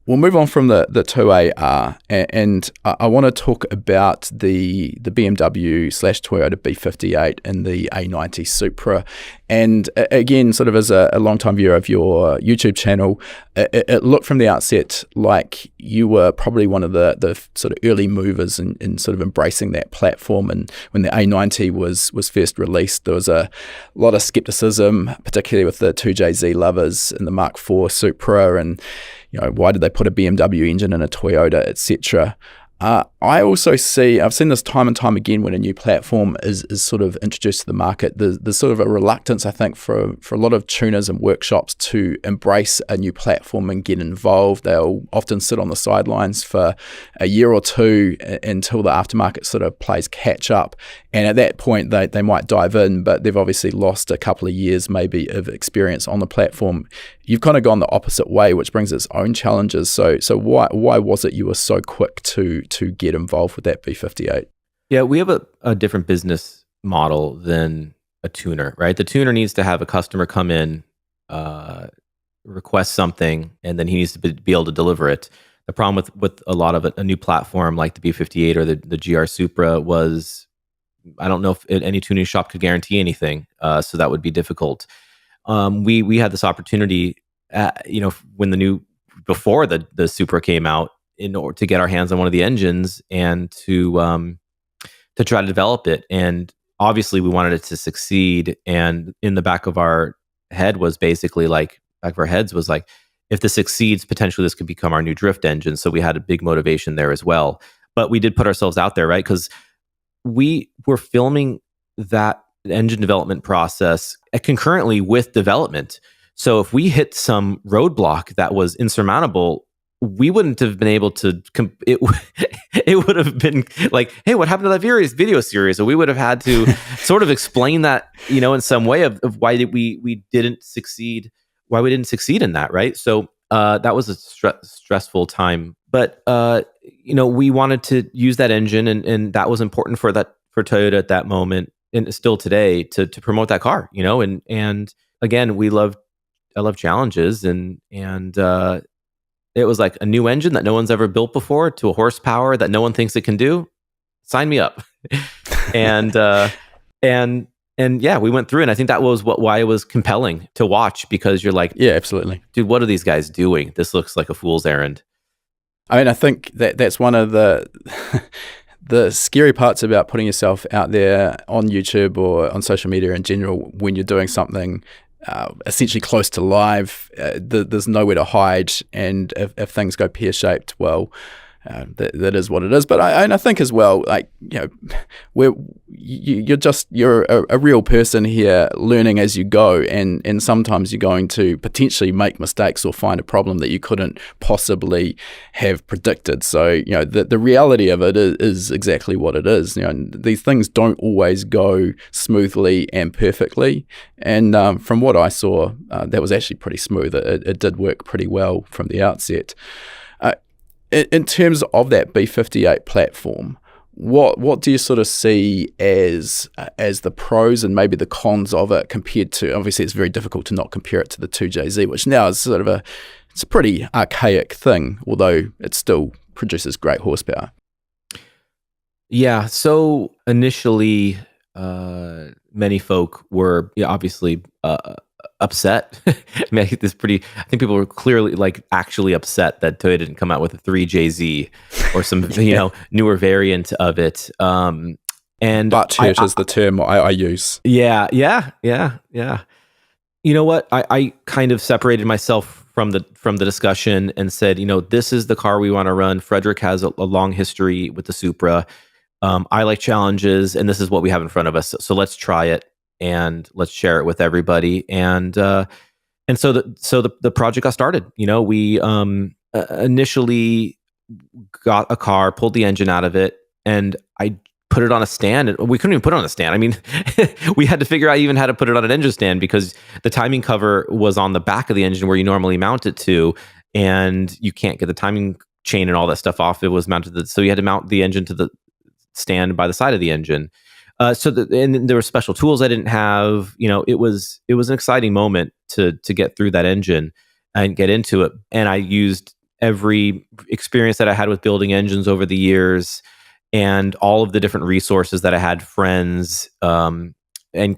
we'll move on from the 2AR, and I want to talk about the BMW/Toyota B58 and the A90 Supra. And again, sort of as a long-time viewer of your YouTube channel, it looked from the outset like you were probably one of the sort of early movers in sort of embracing that platform. And when the A90 was first released, there was a lot of skepticism, particularly with the 2JZ lovers and the Mark IV Supra, and why did they put a BMW engine in a Toyota, etc. I also I've seen this time and time again when a new platform is sort of introduced to the market. There's sort of a reluctance, I think, for a lot of tuners and workshops to embrace a new platform and get involved. They'll often sit on the sidelines for a year or two until the aftermarket sort of plays catch up. And at that point, they might dive in, but they've obviously lost a couple of years maybe of experience on the platform. You've kind of gone the opposite way, which brings its own challenges. So why was it you were so quick to get involved with that B58? Yeah, we have a different business model than a tuner, right? The tuner needs to have a customer come in, request something, and then he needs to be able to deliver it. The problem with a lot of a new platform like the B58 or the GR Supra was, I don't know if any tuning shop could guarantee anything, so that would be difficult. We had this opportunity, when before the Supra came out, in order to get our hands on one of the engines and to try to develop it. And obviously we wanted it to succeed. And in the back of our head was basically if this succeeds, potentially this could become our new drift engine. So we had a big motivation there as well. But we did put ourselves out there, right? Because we were filming that engine development process concurrently with development. So if we hit some roadblock that was insurmountable, we wouldn't have been able to it. It would have been like, hey, what happened to that video series? So we would have had to sort of explain that, in some way of why we didn't succeed, why we didn't succeed in that, right? So that was a stressful time, but we wanted to use that engine, and that was important for Toyota at that moment, and still today, to promote that car, and again, I love challenges, and it was like a new engine that no one's ever built before to a horsepower that no one thinks it can do. Sign me up. and yeah, we went through, and I think that was why it was compelling to watch, because you're like, yeah, absolutely, dude, what are these guys doing? This looks like a fool's errand. I mean, I think that's one of the the scary parts about putting yourself out there on YouTube or on social media in general when you're doing something essentially close to live. There's nowhere to hide, and if things go pear-shaped, well, that is what it is. But I think as well, like, you're a real person here, learning as you go, and sometimes you're going to potentially make mistakes or find a problem that you couldn't possibly have predicted. So the reality of it is exactly what it is. These things don't always go smoothly and perfectly, and from what I saw, that was actually pretty smooth. It did work pretty well from the outset. In terms of that B58 platform, what do you sort of see as the pros and maybe the cons of it, compared to, obviously it's very difficult to not compare it to the 2JZ, which now is sort of it's a pretty archaic thing, although it still produces great horsepower. Yeah, so initially, many folk were obviously upset. I think people were clearly actually upset that Toyota didn't come out with a 3JZ or some newer variant of it. And butt hurt is the term I use. Yeah. You know what? I kind of separated myself from the discussion and said, this is the car we want to run. Frederick has a long history with the Supra. I like challenges, and this is what we have in front of us. So let's try it, and let's share it with everybody. And so the project got started. We initially got a car, pulled the engine out of it, and I put it on a stand. And we couldn't even put it on a stand. I mean, we had to figure out even how to put it on an engine stand, because the timing cover was on the back of the engine where you normally mount it to, and you can't get the timing chain and all that stuff off. It was mounted so you had to mount the engine to the stand by the side of the engine. And there were special tools I didn't have. It was an exciting moment to get through that engine and get into it. And I used every experience that I had with building engines over the years, and all of the different resources that I had, friends, and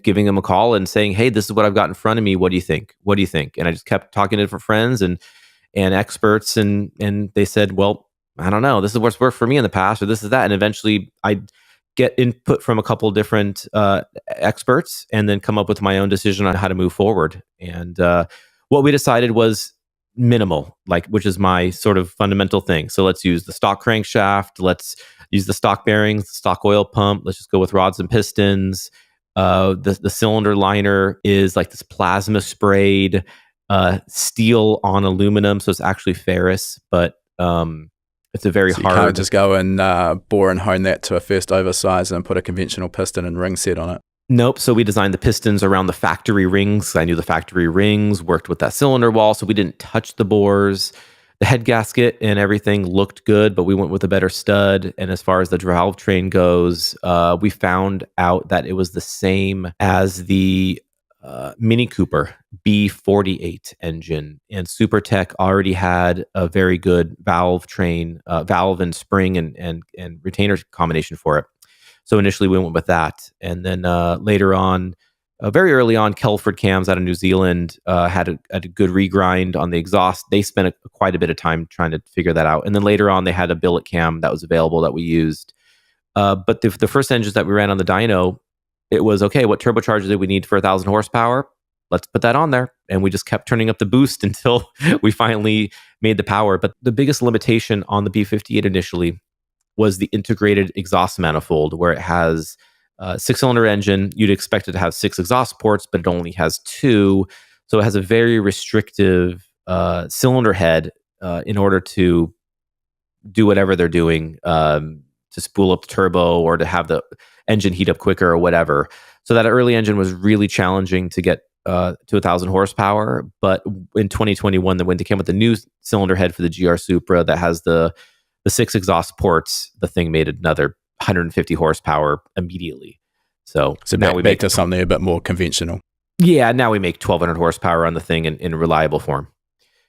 giving them a call and saying, hey, this is what I've got in front of me. What do you think? What do you think? And I just kept talking to different friends and experts, and they said, well, I don't know, this is what's worked for me in the past, or this is that. And eventually I get input from a couple of different experts, and then come up with my own decision on how to move forward. And what we decided was minimal, which is my sort of fundamental thing. So let's use the stock crankshaft, let's use the stock bearings, the stock oil pump, let's just go with rods and pistons. The cylinder liner is like this plasma sprayed steel on aluminum, so it's actually ferrous, but it's a very hard. You can't just go and bore and hone that to a first oversize and put a conventional piston and ring set on it. Nope. So we designed the pistons around the factory rings. I knew the factory rings, worked with that cylinder wall, so we didn't touch the bores. The head gasket and everything looked good, but we went with a better stud. And as far as the valve train goes, we found out that it was the same as the Mini Cooper B48 engine, and SuperTech already had a very good valve train, valve and spring and retainer combination for it. So initially we went with that, and then later on, very early on, Kelford Cams out of New Zealand had a good regrind on the exhaust. They spent quite a bit of time trying to figure that out, and then later on they had a billet cam that was available that we used. But the first engines that we ran on the dyno, it was, okay, what turbocharger did we need for 1,000 horsepower? Let's put that on there. And we just kept turning up the boost until we finally made the power. But the biggest limitation on the B58 initially was the integrated exhaust manifold, where it has a 6-cylinder engine. You'd expect it to have 6 exhaust ports, but it only has 2. So it has a very restrictive cylinder head in order to do whatever they're doing, to spool up the turbo or to have the engine heat up quicker or whatever. So that early engine was really challenging to get to 1,000 horsepower. But in 2021, when they came with the new cylinder head for the GR Supra that has the 6 exhaust ports, the thing made another 150 horsepower immediately. So now we back to something a bit more conventional. Yeah, now we make 1,200 horsepower on the thing in reliable form.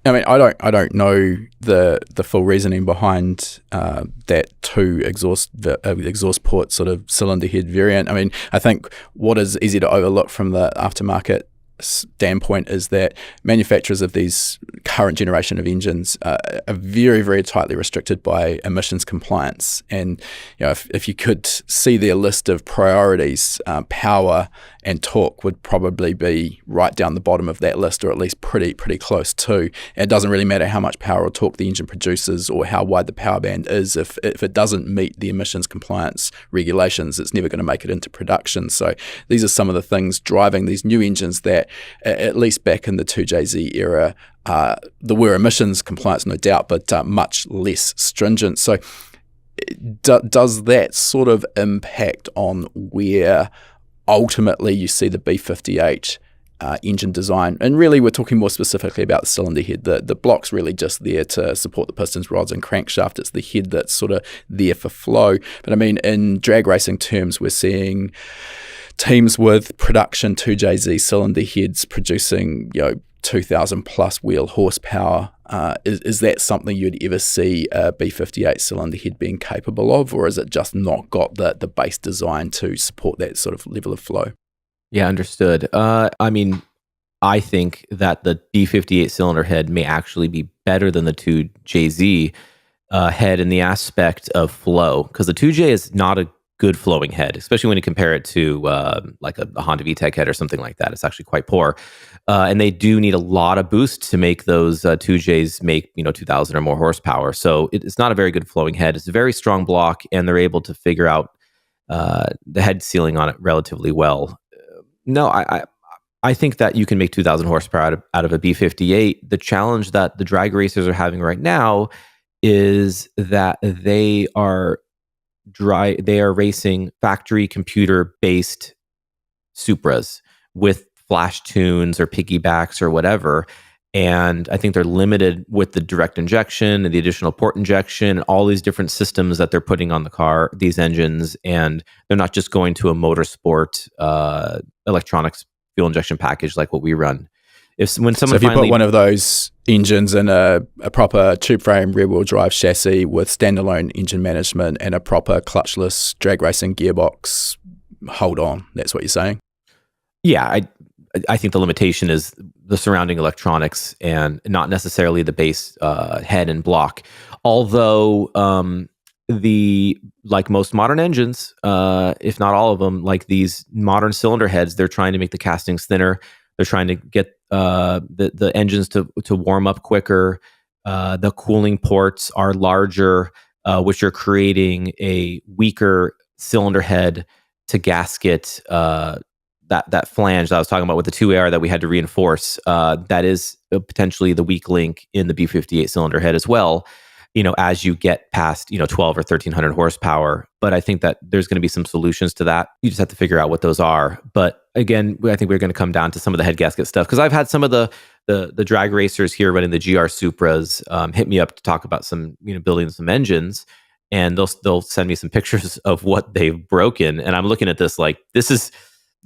I mean, I don't know the full reasoning behind that 2 exhaust port sort of cylinder head variant. I mean, I think what is easy to overlook from the aftermarket standpoint is that manufacturers of these current generation of engines are very, very tightly restricted by emissions compliance. And if you could see their list of priorities, power and torque would probably be right down the bottom of that list, or at least pretty close to. And it doesn't really matter how much power or torque the engine produces or how wide the power band is. If it doesn't meet the emissions compliance regulations, it's never going to make it into production. So these are some of the things driving these new engines that, at least back in the 2JZ era, there were emissions compliance, no doubt, but much less stringent. So does that sort of impact on where ultimately you see the B58 engine design? And really, we're talking more specifically about the cylinder head. The block's really just there to support the pistons, rods, and crankshaft. It's the head that's sort of there for flow. But I mean, in drag racing terms, we're seeing teams with production 2JZ cylinder heads producing 2,000 plus wheel horsepower. Is that something you'd ever see a B58 cylinder head being capable of, or is it just not got the base design to support that sort of level of flow? Yeah, understood. I mean, I think that the B58 cylinder head may actually be better than the 2JZ head in the aspect of flow, because the 2J is not a good flowing head, especially when you compare it to like a Honda VTEC head or something like that. It's actually quite poor. And they do need a lot of boost to make those 2Js make 2,000 or more horsepower. So it's not a very good flowing head. It's a very strong block, and they're able to figure out the head sealing on it relatively well. No, I think that you can make 2,000 horsepower out of a B58. The challenge that the drag racers are having right now is that they are racing factory computer based Supras with flash tunes or piggybacks or whatever. And I think they're limited with the direct injection and the additional port injection, all these different systems that they're putting on the car, these engines, and they're not just going to a motorsport electronics fuel injection package like what we run. If you put one of those engines in a proper tube frame rear wheel drive chassis with standalone engine management and a proper clutchless drag racing gearbox, hold on, that's what you're saying? Yeah, I think the limitation is the surrounding electronics and not necessarily the base head and block. Although like most modern engines, if not all of them, like these modern cylinder heads, they're trying to make the castings thinner. They're trying to get the engines to warm up quicker. The cooling ports are larger, which are creating a weaker cylinder head to gasket that flange that I was talking about with the 2AR that we had to reinforce. That is potentially the weak link in the B58 cylinder head as well, as you get past 12 or 1,300 horsepower. But I think that there's going to be some solutions to that. You just have to figure out what those are. But again, I think we're going to come down to some of the head gasket stuff, because I've had some of the drag racers here running the GR Supras hit me up to talk about some building some engines, and they'll send me some pictures of what they've broken, and I'm looking at this like,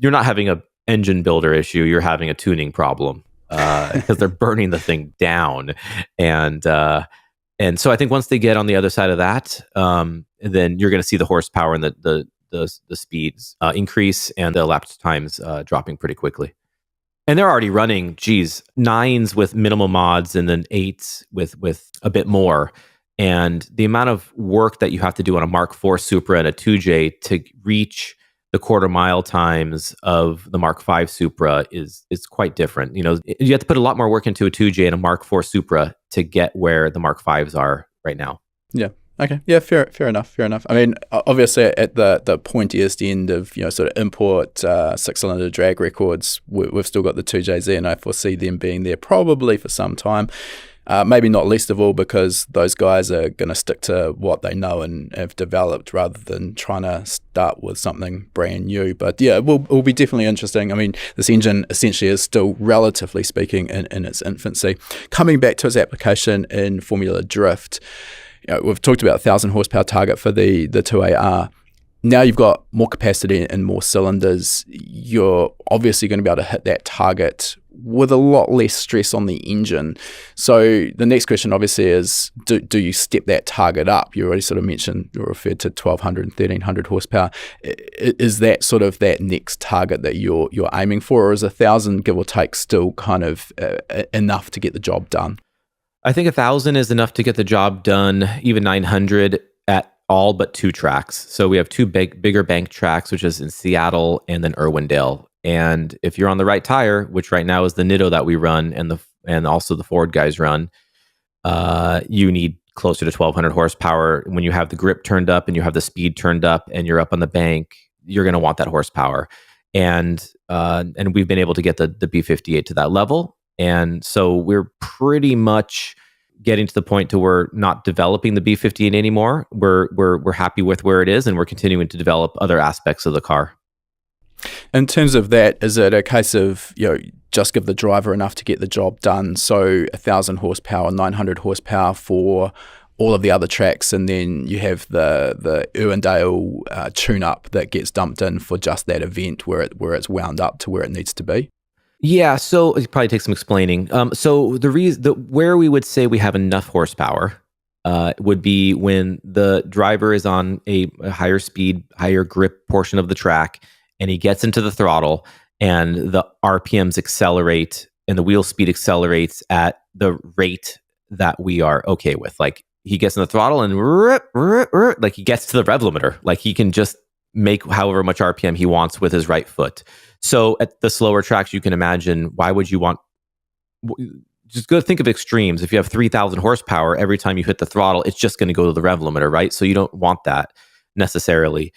you're not having a engine builder issue, you're having a tuning problem, because they're burning the thing down. And so I think once they get on the other side of that, then you're going to see the horsepower and the speeds increase, and the elapsed times dropping pretty quickly. And they're already running 9s with minimal mods, and then 8s with a bit more. And the amount of work that you have to do on a Mark IV Supra and a 2J to reach the quarter mile times of the Mark V Supra is quite different. You have to put a lot more work into a 2J and a Mark IV Supra to get where the Mark Vs are right now. Yeah. Okay. Yeah. Fair enough. I mean, obviously, at the pointiest end of sort of import 6-cylinder drag records, we've still got the 2JZ, and I foresee them being there probably for some time. Maybe not least of all because those guys are going to stick to what they know and have developed rather than trying to start with something brand new. But yeah, it will be definitely interesting. I mean, this engine essentially is still, relatively speaking, in its infancy. Coming back to its application in Formula Drift, we've talked about 1,000 horsepower target for the 2AR. Now you've got more capacity and more cylinders. You're obviously going to be able to hit that target with a lot less stress on the engine. So the next question obviously is, do you step that target up? You already sort of mentioned, you referred to 1,200 and 1,300 horsepower. Is that sort of that next target that you're aiming for, or is 1,000, give or take, still kind of enough to get the job done? I think 1,000 is enough to get the job done, even 900 at all but 2 tracks. So we have 2 bigger bank tracks, which is in Seattle and then Irwindale. And if you're on the right tire, which right now is the Nitto that we run and also the Ford guys run, you need closer to 1,200 horsepower. When you have the grip turned up and you have the speed turned up and you're up on the bank, you're going to want that horsepower. And we've been able to get the B58 to that level. And so we're pretty much getting to the point to we're not developing the B58 anymore. We're happy with where it is, and we're continuing to develop other aspects of the car. In terms of that, is it a case of, just give the driver enough to get the job done? So 1,000 horsepower, 900 horsepower for all of the other tracks, and then you have the Irwindale tune-up that gets dumped in for just that event where it's wound up to where it needs to be? Yeah, so it probably takes some explaining. So where we would say we have enough horsepower would be when the driver is on a higher speed, higher grip portion of the track, and he gets into the throttle, and the RPMs accelerate, and the wheel speed accelerates at the rate that we are okay with. Like he gets in the throttle and like he gets to the rev limiter, like he can just make however much RPM he wants with his right foot. So at the slower tracks, you can imagine, why would you want, just go think of extremes. If you have 3,000 horsepower, every time you hit the throttle, it's just going to go to the rev limiter, right? So you don't want that necessarily.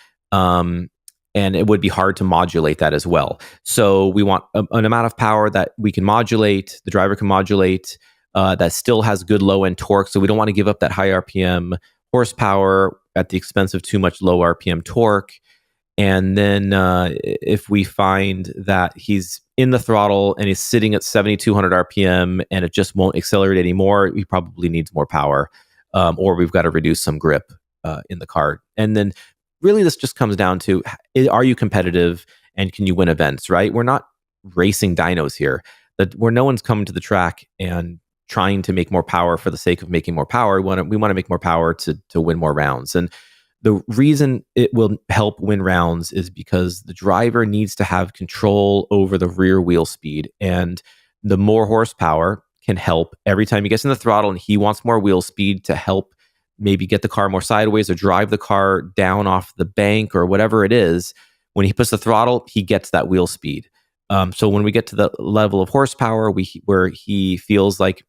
And it would be hard to modulate that as well. So we want an amount of power that we can modulate, the driver can modulate, that still has good low end torque. So we don't want to give up that high RPM horsepower at the expense of too much low RPM torque. And then if we find that he's in the throttle and he's sitting at 7,200 RPM and it just won't accelerate anymore, he probably needs more power, or we've got to reduce some grip in the car. And then really this just comes down to, are you competitive and can you win events, right? We're not racing dynos here, where no one's coming to the track and trying to make more power for the sake of making more power. We want to make more power to win more rounds. And the reason it will help win rounds is because the driver needs to have control over the rear wheel speed. And the more horsepower can help every time he gets in the throttle and he wants more wheel speed to help maybe get the car more sideways or drive the car down off the bank or whatever it is. When he puts the throttle, he gets that wheel speed. So when we get to the level of horsepower where he feels like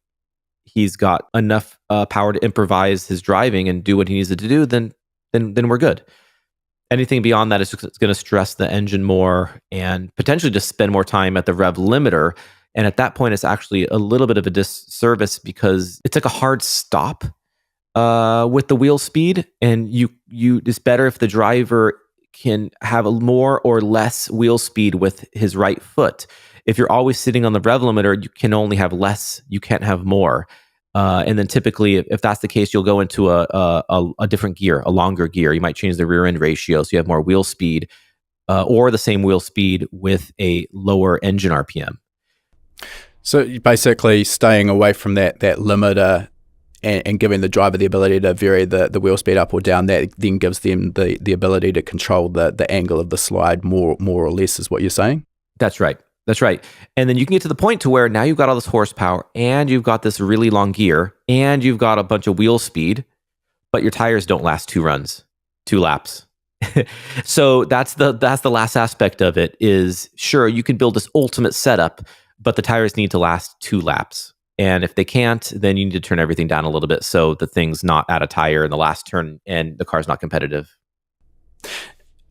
he's got enough power to improvise his driving and do what he needs to do, then we're good. Anything beyond that is going to stress the engine more and potentially just spend more time at the rev limiter. And at that point, it's actually a little bit of a disservice because it's like a hard stop with the wheel speed. And it's better if the driver can have a more or less wheel speed with his right foot. If you're always sitting on the rev limiter, you can only have less, you can't have more. And then typically, if that's the case, you'll go into a different gear, a longer gear. You might change the rear end ratio so you have more wheel speed, or the same wheel speed with a lower engine RPM. So you're basically staying away from that limiter and giving the driver the ability to vary the wheel speed up or down. That then gives them the ability to control the angle of the slide more or less, is what you're saying? That's right. That's right. And then you can get to the point to where now you've got all this horsepower and you've got this really long gear and you've got a bunch of wheel speed, but your tires don't last 2 laps. So that's the last aspect of it is, sure, you can build this ultimate setup, but the tires need to last 2 laps. And if they can't, then you need to turn everything down a little bit so the thing's not out of tire in the last turn and the car's not competitive.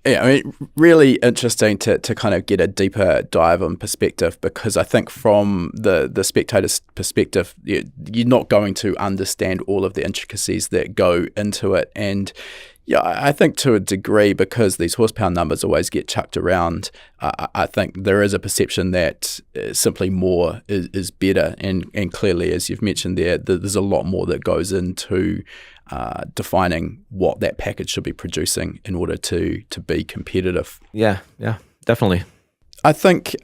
Yeah, I mean, really interesting to kind of get a deeper dive on perspective, because I think from the spectator's perspective, you're not going to understand all of the intricacies that go into it. And yeah, I think to a degree, because these horsepower numbers always get chucked around, I think there is a perception that simply more is better. And clearly, as you've mentioned there, there's a lot more that goes into defining what that package should be producing in order to be competitive. Yeah, definitely. I think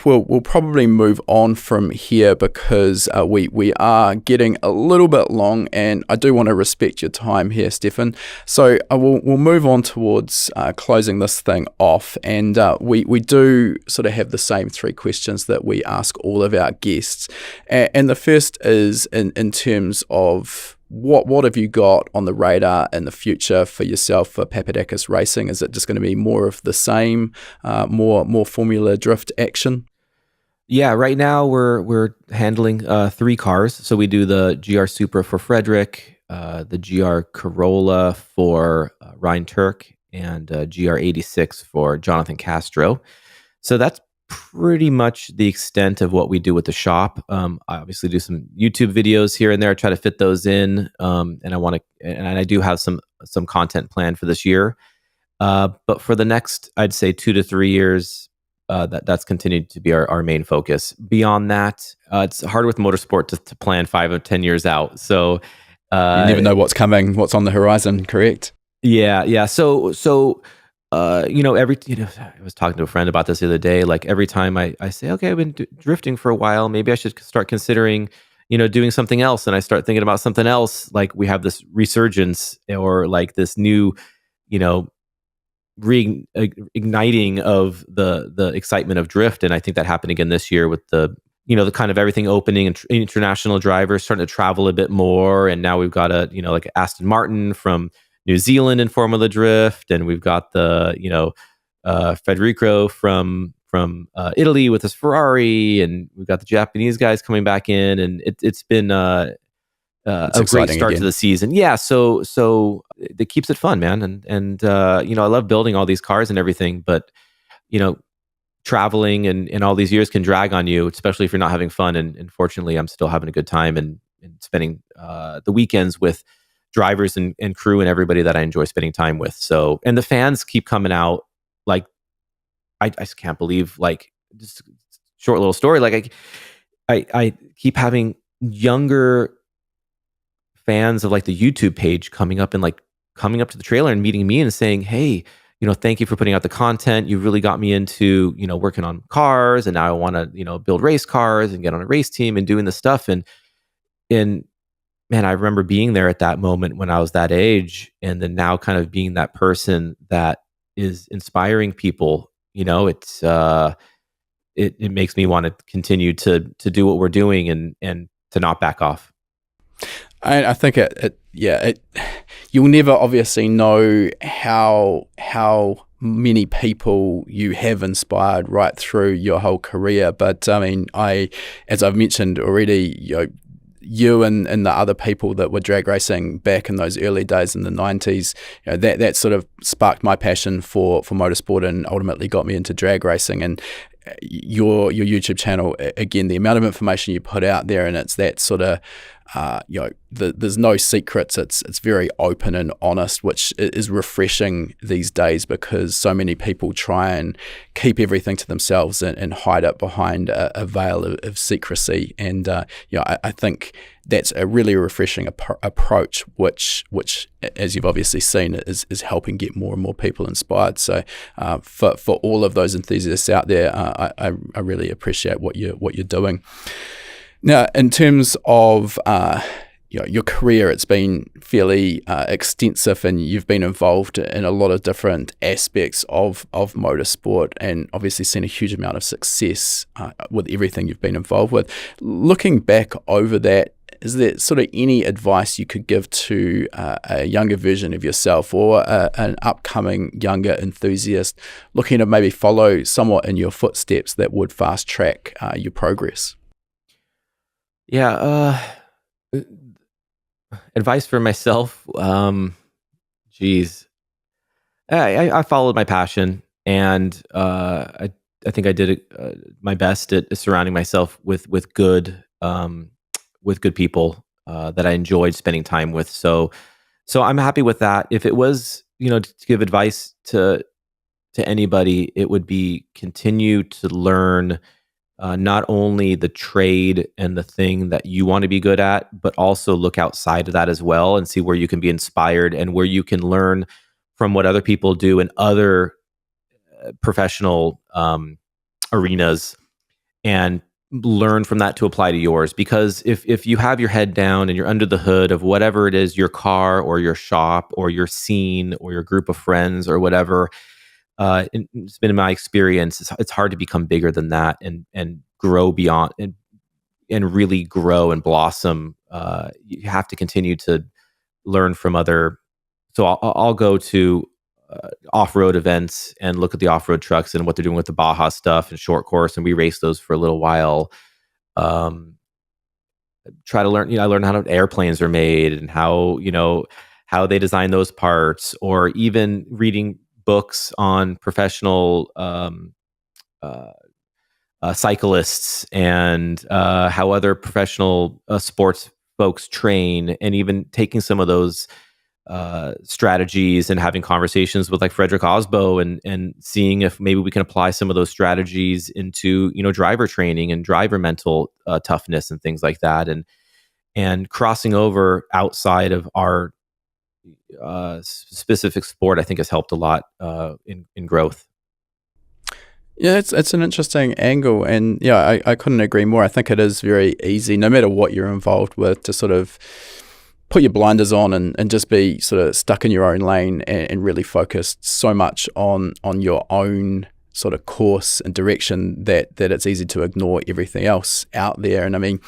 we'll probably move on from here, because we are getting a little bit long, and I do want to respect your time here, Stephan. So we'll move on towards closing this thing off, and we do sort of have the same three questions that we ask all of our guests, and the first is in terms of what have you got on the radar in the future for yourself for Papadakis Racing? Is it just going to be more of the same, more Formula Drift action? Yeah, right now we're handling 3 cars. So we do the GR Supra for Frederick, the GR Corolla for Ryan Turk, and GR 86 for Jonathan Castro. So that's pretty much the extent of what we do with the shop. I obviously do some YouTube videos here and there, try to fit those in, and I do have some content planned for this year. But for the next, I'd say 2 to 3 years, that's continued to be our main focus. Beyond that, it's hard with motorsport to plan 5 or 10 years out. So you never know what's coming, what's on the horizon. Correct? Yeah. So I was talking to a friend about this the other day. Like every time I say, okay, I've been drifting for a while, maybe I should start considering, doing something else. And I start thinking about something else. Like we have this resurgence or like this new, reigniting of the excitement of drift. And I think that happened again this year with the kind of everything opening and international drivers starting to travel a bit more. And now we've got like Aston Martin from New Zealand in Formula Drift, and we've got the Federico from Italy with his Ferrari, and we've got the Japanese guys coming back in, and it's been a great start to the season. Yeah, so it keeps it fun, man, and I love building all these cars and everything, but traveling and all these years can drag on you, especially if you're not having fun. And fortunately, I'm still having a good time and spending the weekends with drivers and crew and everybody that I enjoy spending time with. So, and the fans keep coming out. Like, I just can't believe, like, just short little story. Like I keep having younger fans of like the YouTube page coming up to the trailer and meeting me and saying, hey, thank you for putting out the content. You really got me into, working on cars, and now I want to, build race cars and get on a race team and doing this stuff. And man, I remember being there at that moment when I was that age, and then now kind of being that person that is inspiring people. It's it makes me want to continue to do what we're doing and to not back off. I think you'll never obviously know how many people you have inspired right through your whole career. But I mean, as I've mentioned already, you and the other people that were drag racing back in those early days in the 90s, that sort of sparked my passion for motorsport and ultimately got me into drag racing. And your YouTube channel, again, the amount of information you put out there, and it's that sort of there's no secrets. It's very open and honest, which is refreshing these days, because so many people try and keep everything to themselves and hide it behind a veil of secrecy. And I think that's a really refreshing approach, which as you've obviously seen, is helping get more and more people inspired. So for all of those enthusiasts out there, I really appreciate what you're doing. Now, in terms of your career, it's been fairly extensive, and you've been involved in a lot of different aspects of motorsport, and obviously seen a huge amount of success with everything you've been involved with. Looking back over that, is there sort of any advice you could give to a younger version of yourself, or an upcoming younger enthusiast looking to maybe follow somewhat in your footsteps that would fast track your progress? Yeah, advice for myself. Geez, I followed my passion, and I think I did my best at surrounding myself with good people that I enjoyed spending time with. So I'm happy with that. If it was, to give advice to anybody, it would be continue to learn not only the trade and the thing that you want to be good at, but also look outside of that as well and see where you can be inspired and where you can learn from what other people do in other professional arenas, and learn from that to apply to yours. Because if you have your head down and you're under the hood of whatever it is, your car or your shop or your scene or your group of friends or whatever, it's been in my experience, it's hard to become bigger than that and grow beyond and really grow and blossom. You have to continue to learn from other. So I'll go to off-road events and look at the off-road trucks and what they're doing with the Baja stuff and short course, and we race those for a little while. Try to learn. I learned how airplanes are made and how they design those parts, or even reading books on professional cyclists and how other professional sports folks train, and even taking some of those strategies and having conversations with like Frederick Osbo and seeing if maybe we can apply some of those strategies into driver training and driver mental toughness and things like that, and crossing over outside of our specific sport, I think has helped a lot in growth. Yeah, it's an interesting angle, and yeah, I couldn't agree more. I think it is very easy, no matter what you're involved with, to sort of put your blinders on and just be sort of stuck in your own lane and really focused so much on your own sort of course and direction that it's easy to ignore everything else out there. And I mean,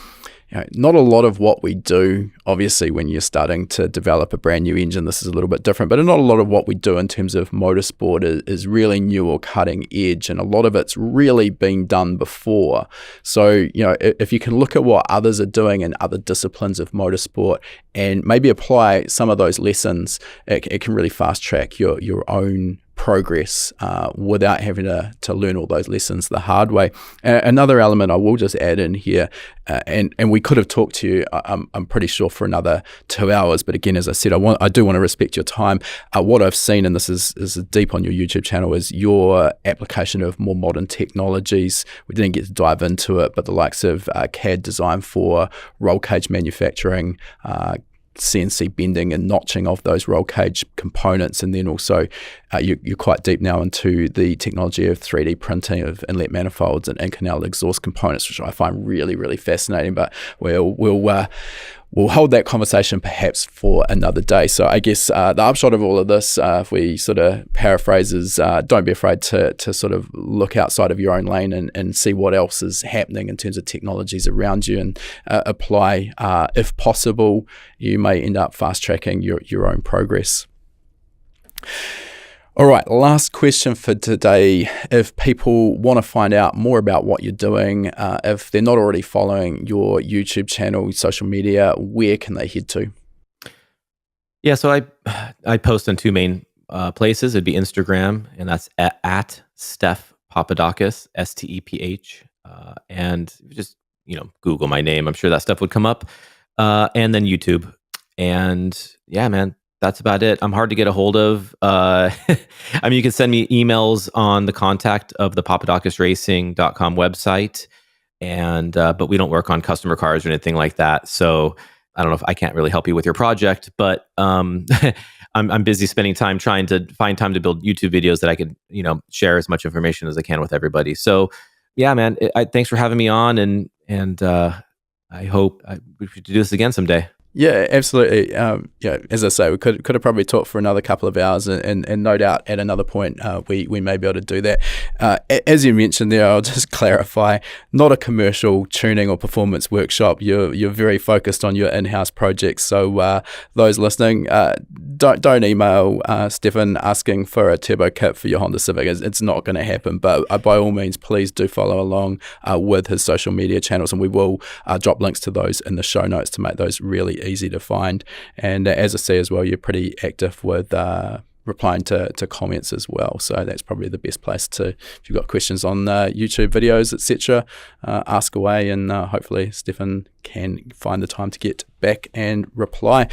not a lot of what we do, obviously, when you're starting to develop a brand new engine, this is a little bit different, but not a lot of what we do in terms of motorsport is really new or cutting edge, and a lot of it's really been done before. So, if you can look at what others are doing in other disciplines of motorsport and maybe apply some of those lessons, it can really fast track your own progress without having to learn all those lessons the hard way. Another element I will just add in here, and we could have talked to you, I'm pretty sure, for another 2 hours, but again, as I said, I do want to respect your time. What I've seen, and this is deep on your YouTube channel, is your application of more modern technologies. We didn't get to dive into it, but the likes of CAD design for roll cage manufacturing, CNC bending and notching of those roll cage components, and then also you're quite deep now into the technology of 3D printing of inlet manifolds and canal exhaust components, which I find really, really fascinating. But we'll hold that conversation perhaps for another day. So I guess the upshot of all of this, if we sort of paraphrase, is don't be afraid to sort of look outside of your own lane and see what else is happening in terms of technologies around you, and apply. If possible, you may end up fast tracking your own progress. All right, last question for today. If people want to find out more about what you're doing, if they're not already following your YouTube channel, social media, where can they head to? Yeah, so I post on two main places. It'd be Instagram, and that's at Steph Papadakis, STEPH, and just Google my name. I'm sure that stuff would come up, and then YouTube. And yeah, man, that's about it. I'm hard to get a hold of. I mean, you can send me emails on the contact of the papadakisracing.com website, and but we don't work on customer cars or anything like that. So I don't know if I can't really help you with your project, but I'm busy spending time trying to find time to build YouTube videos that I could share as much information as I can with everybody. So yeah, man, thanks for having me on, and I hope we should do this again someday. Yeah, absolutely. As I say, we could have probably talked for another couple of hours, and no doubt at another point we may be able to do that. As you mentioned there, I'll just clarify: not a commercial tuning or performance workshop. You're very focused on your in-house projects. So those listening, don't email Stephan asking for a turbo kit for your Honda Civic. It's not going to happen. But by all means, please do follow along with his social media channels, and we will drop links to those in the show notes to make those really easy to find. And as I say as well, you're pretty active with replying to comments as well. So that's probably the best place to, if you've got questions on YouTube videos, etc., ask away, and hopefully Stephan can find the time to get back and reply.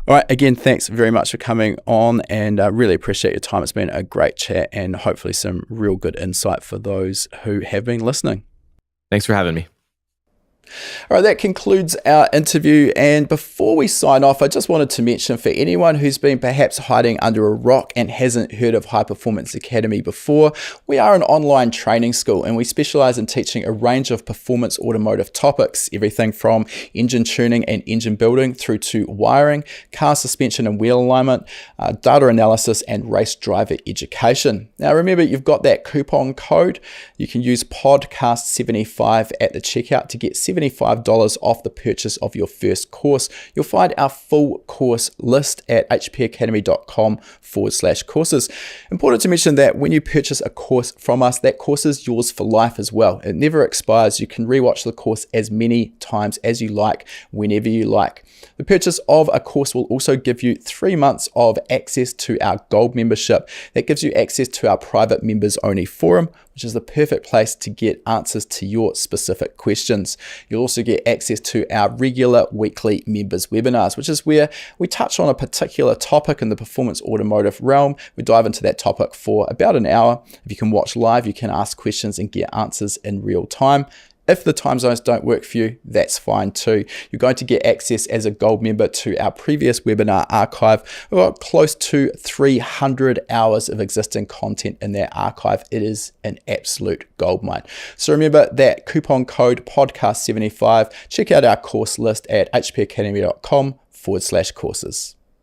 All right, again, thanks very much for coming on, and really appreciate your time. It's been a great chat and hopefully some real good insight for those who have been listening. Thanks for having me. All right, that concludes our interview. And before we sign off, I just wanted to mention, for anyone who's been perhaps hiding under a rock and hasn't heard of High Performance Academy before, we are an online training school, and we specialize in teaching a range of performance automotive topics, everything from engine tuning and engine building through to wiring, car suspension and wheel alignment, data analysis, and race driver education. Now, remember, you've got that coupon code. You can use podcast75 at the checkout to get $75 off the purchase of your first course. You'll find our full course list at hpacademy.com/courses. Important to mention that when you purchase a course from us, that course is yours for life as well. It never expires. You can rewatch the course as many times as you like, whenever you like. The purchase of a course will also give you 3 months of access to our gold membership. That gives you access to our private members only forum, which is the perfect place to get answers to your specific questions. You'll also get access to our regular weekly members webinars, which is where we touch on a particular topic in the performance automotive realm. We dive into that topic for about an hour. If you can watch live, you can ask questions and get answers in real time. If the time zones don't work for you, that's fine too. You're going to get access as a gold member to our previous webinar archive. We've got close to 300 hours of existing content in that archive. It is an absolute goldmine. So remember that coupon code podcast75. Check out our course list at hpacademy.com/courses.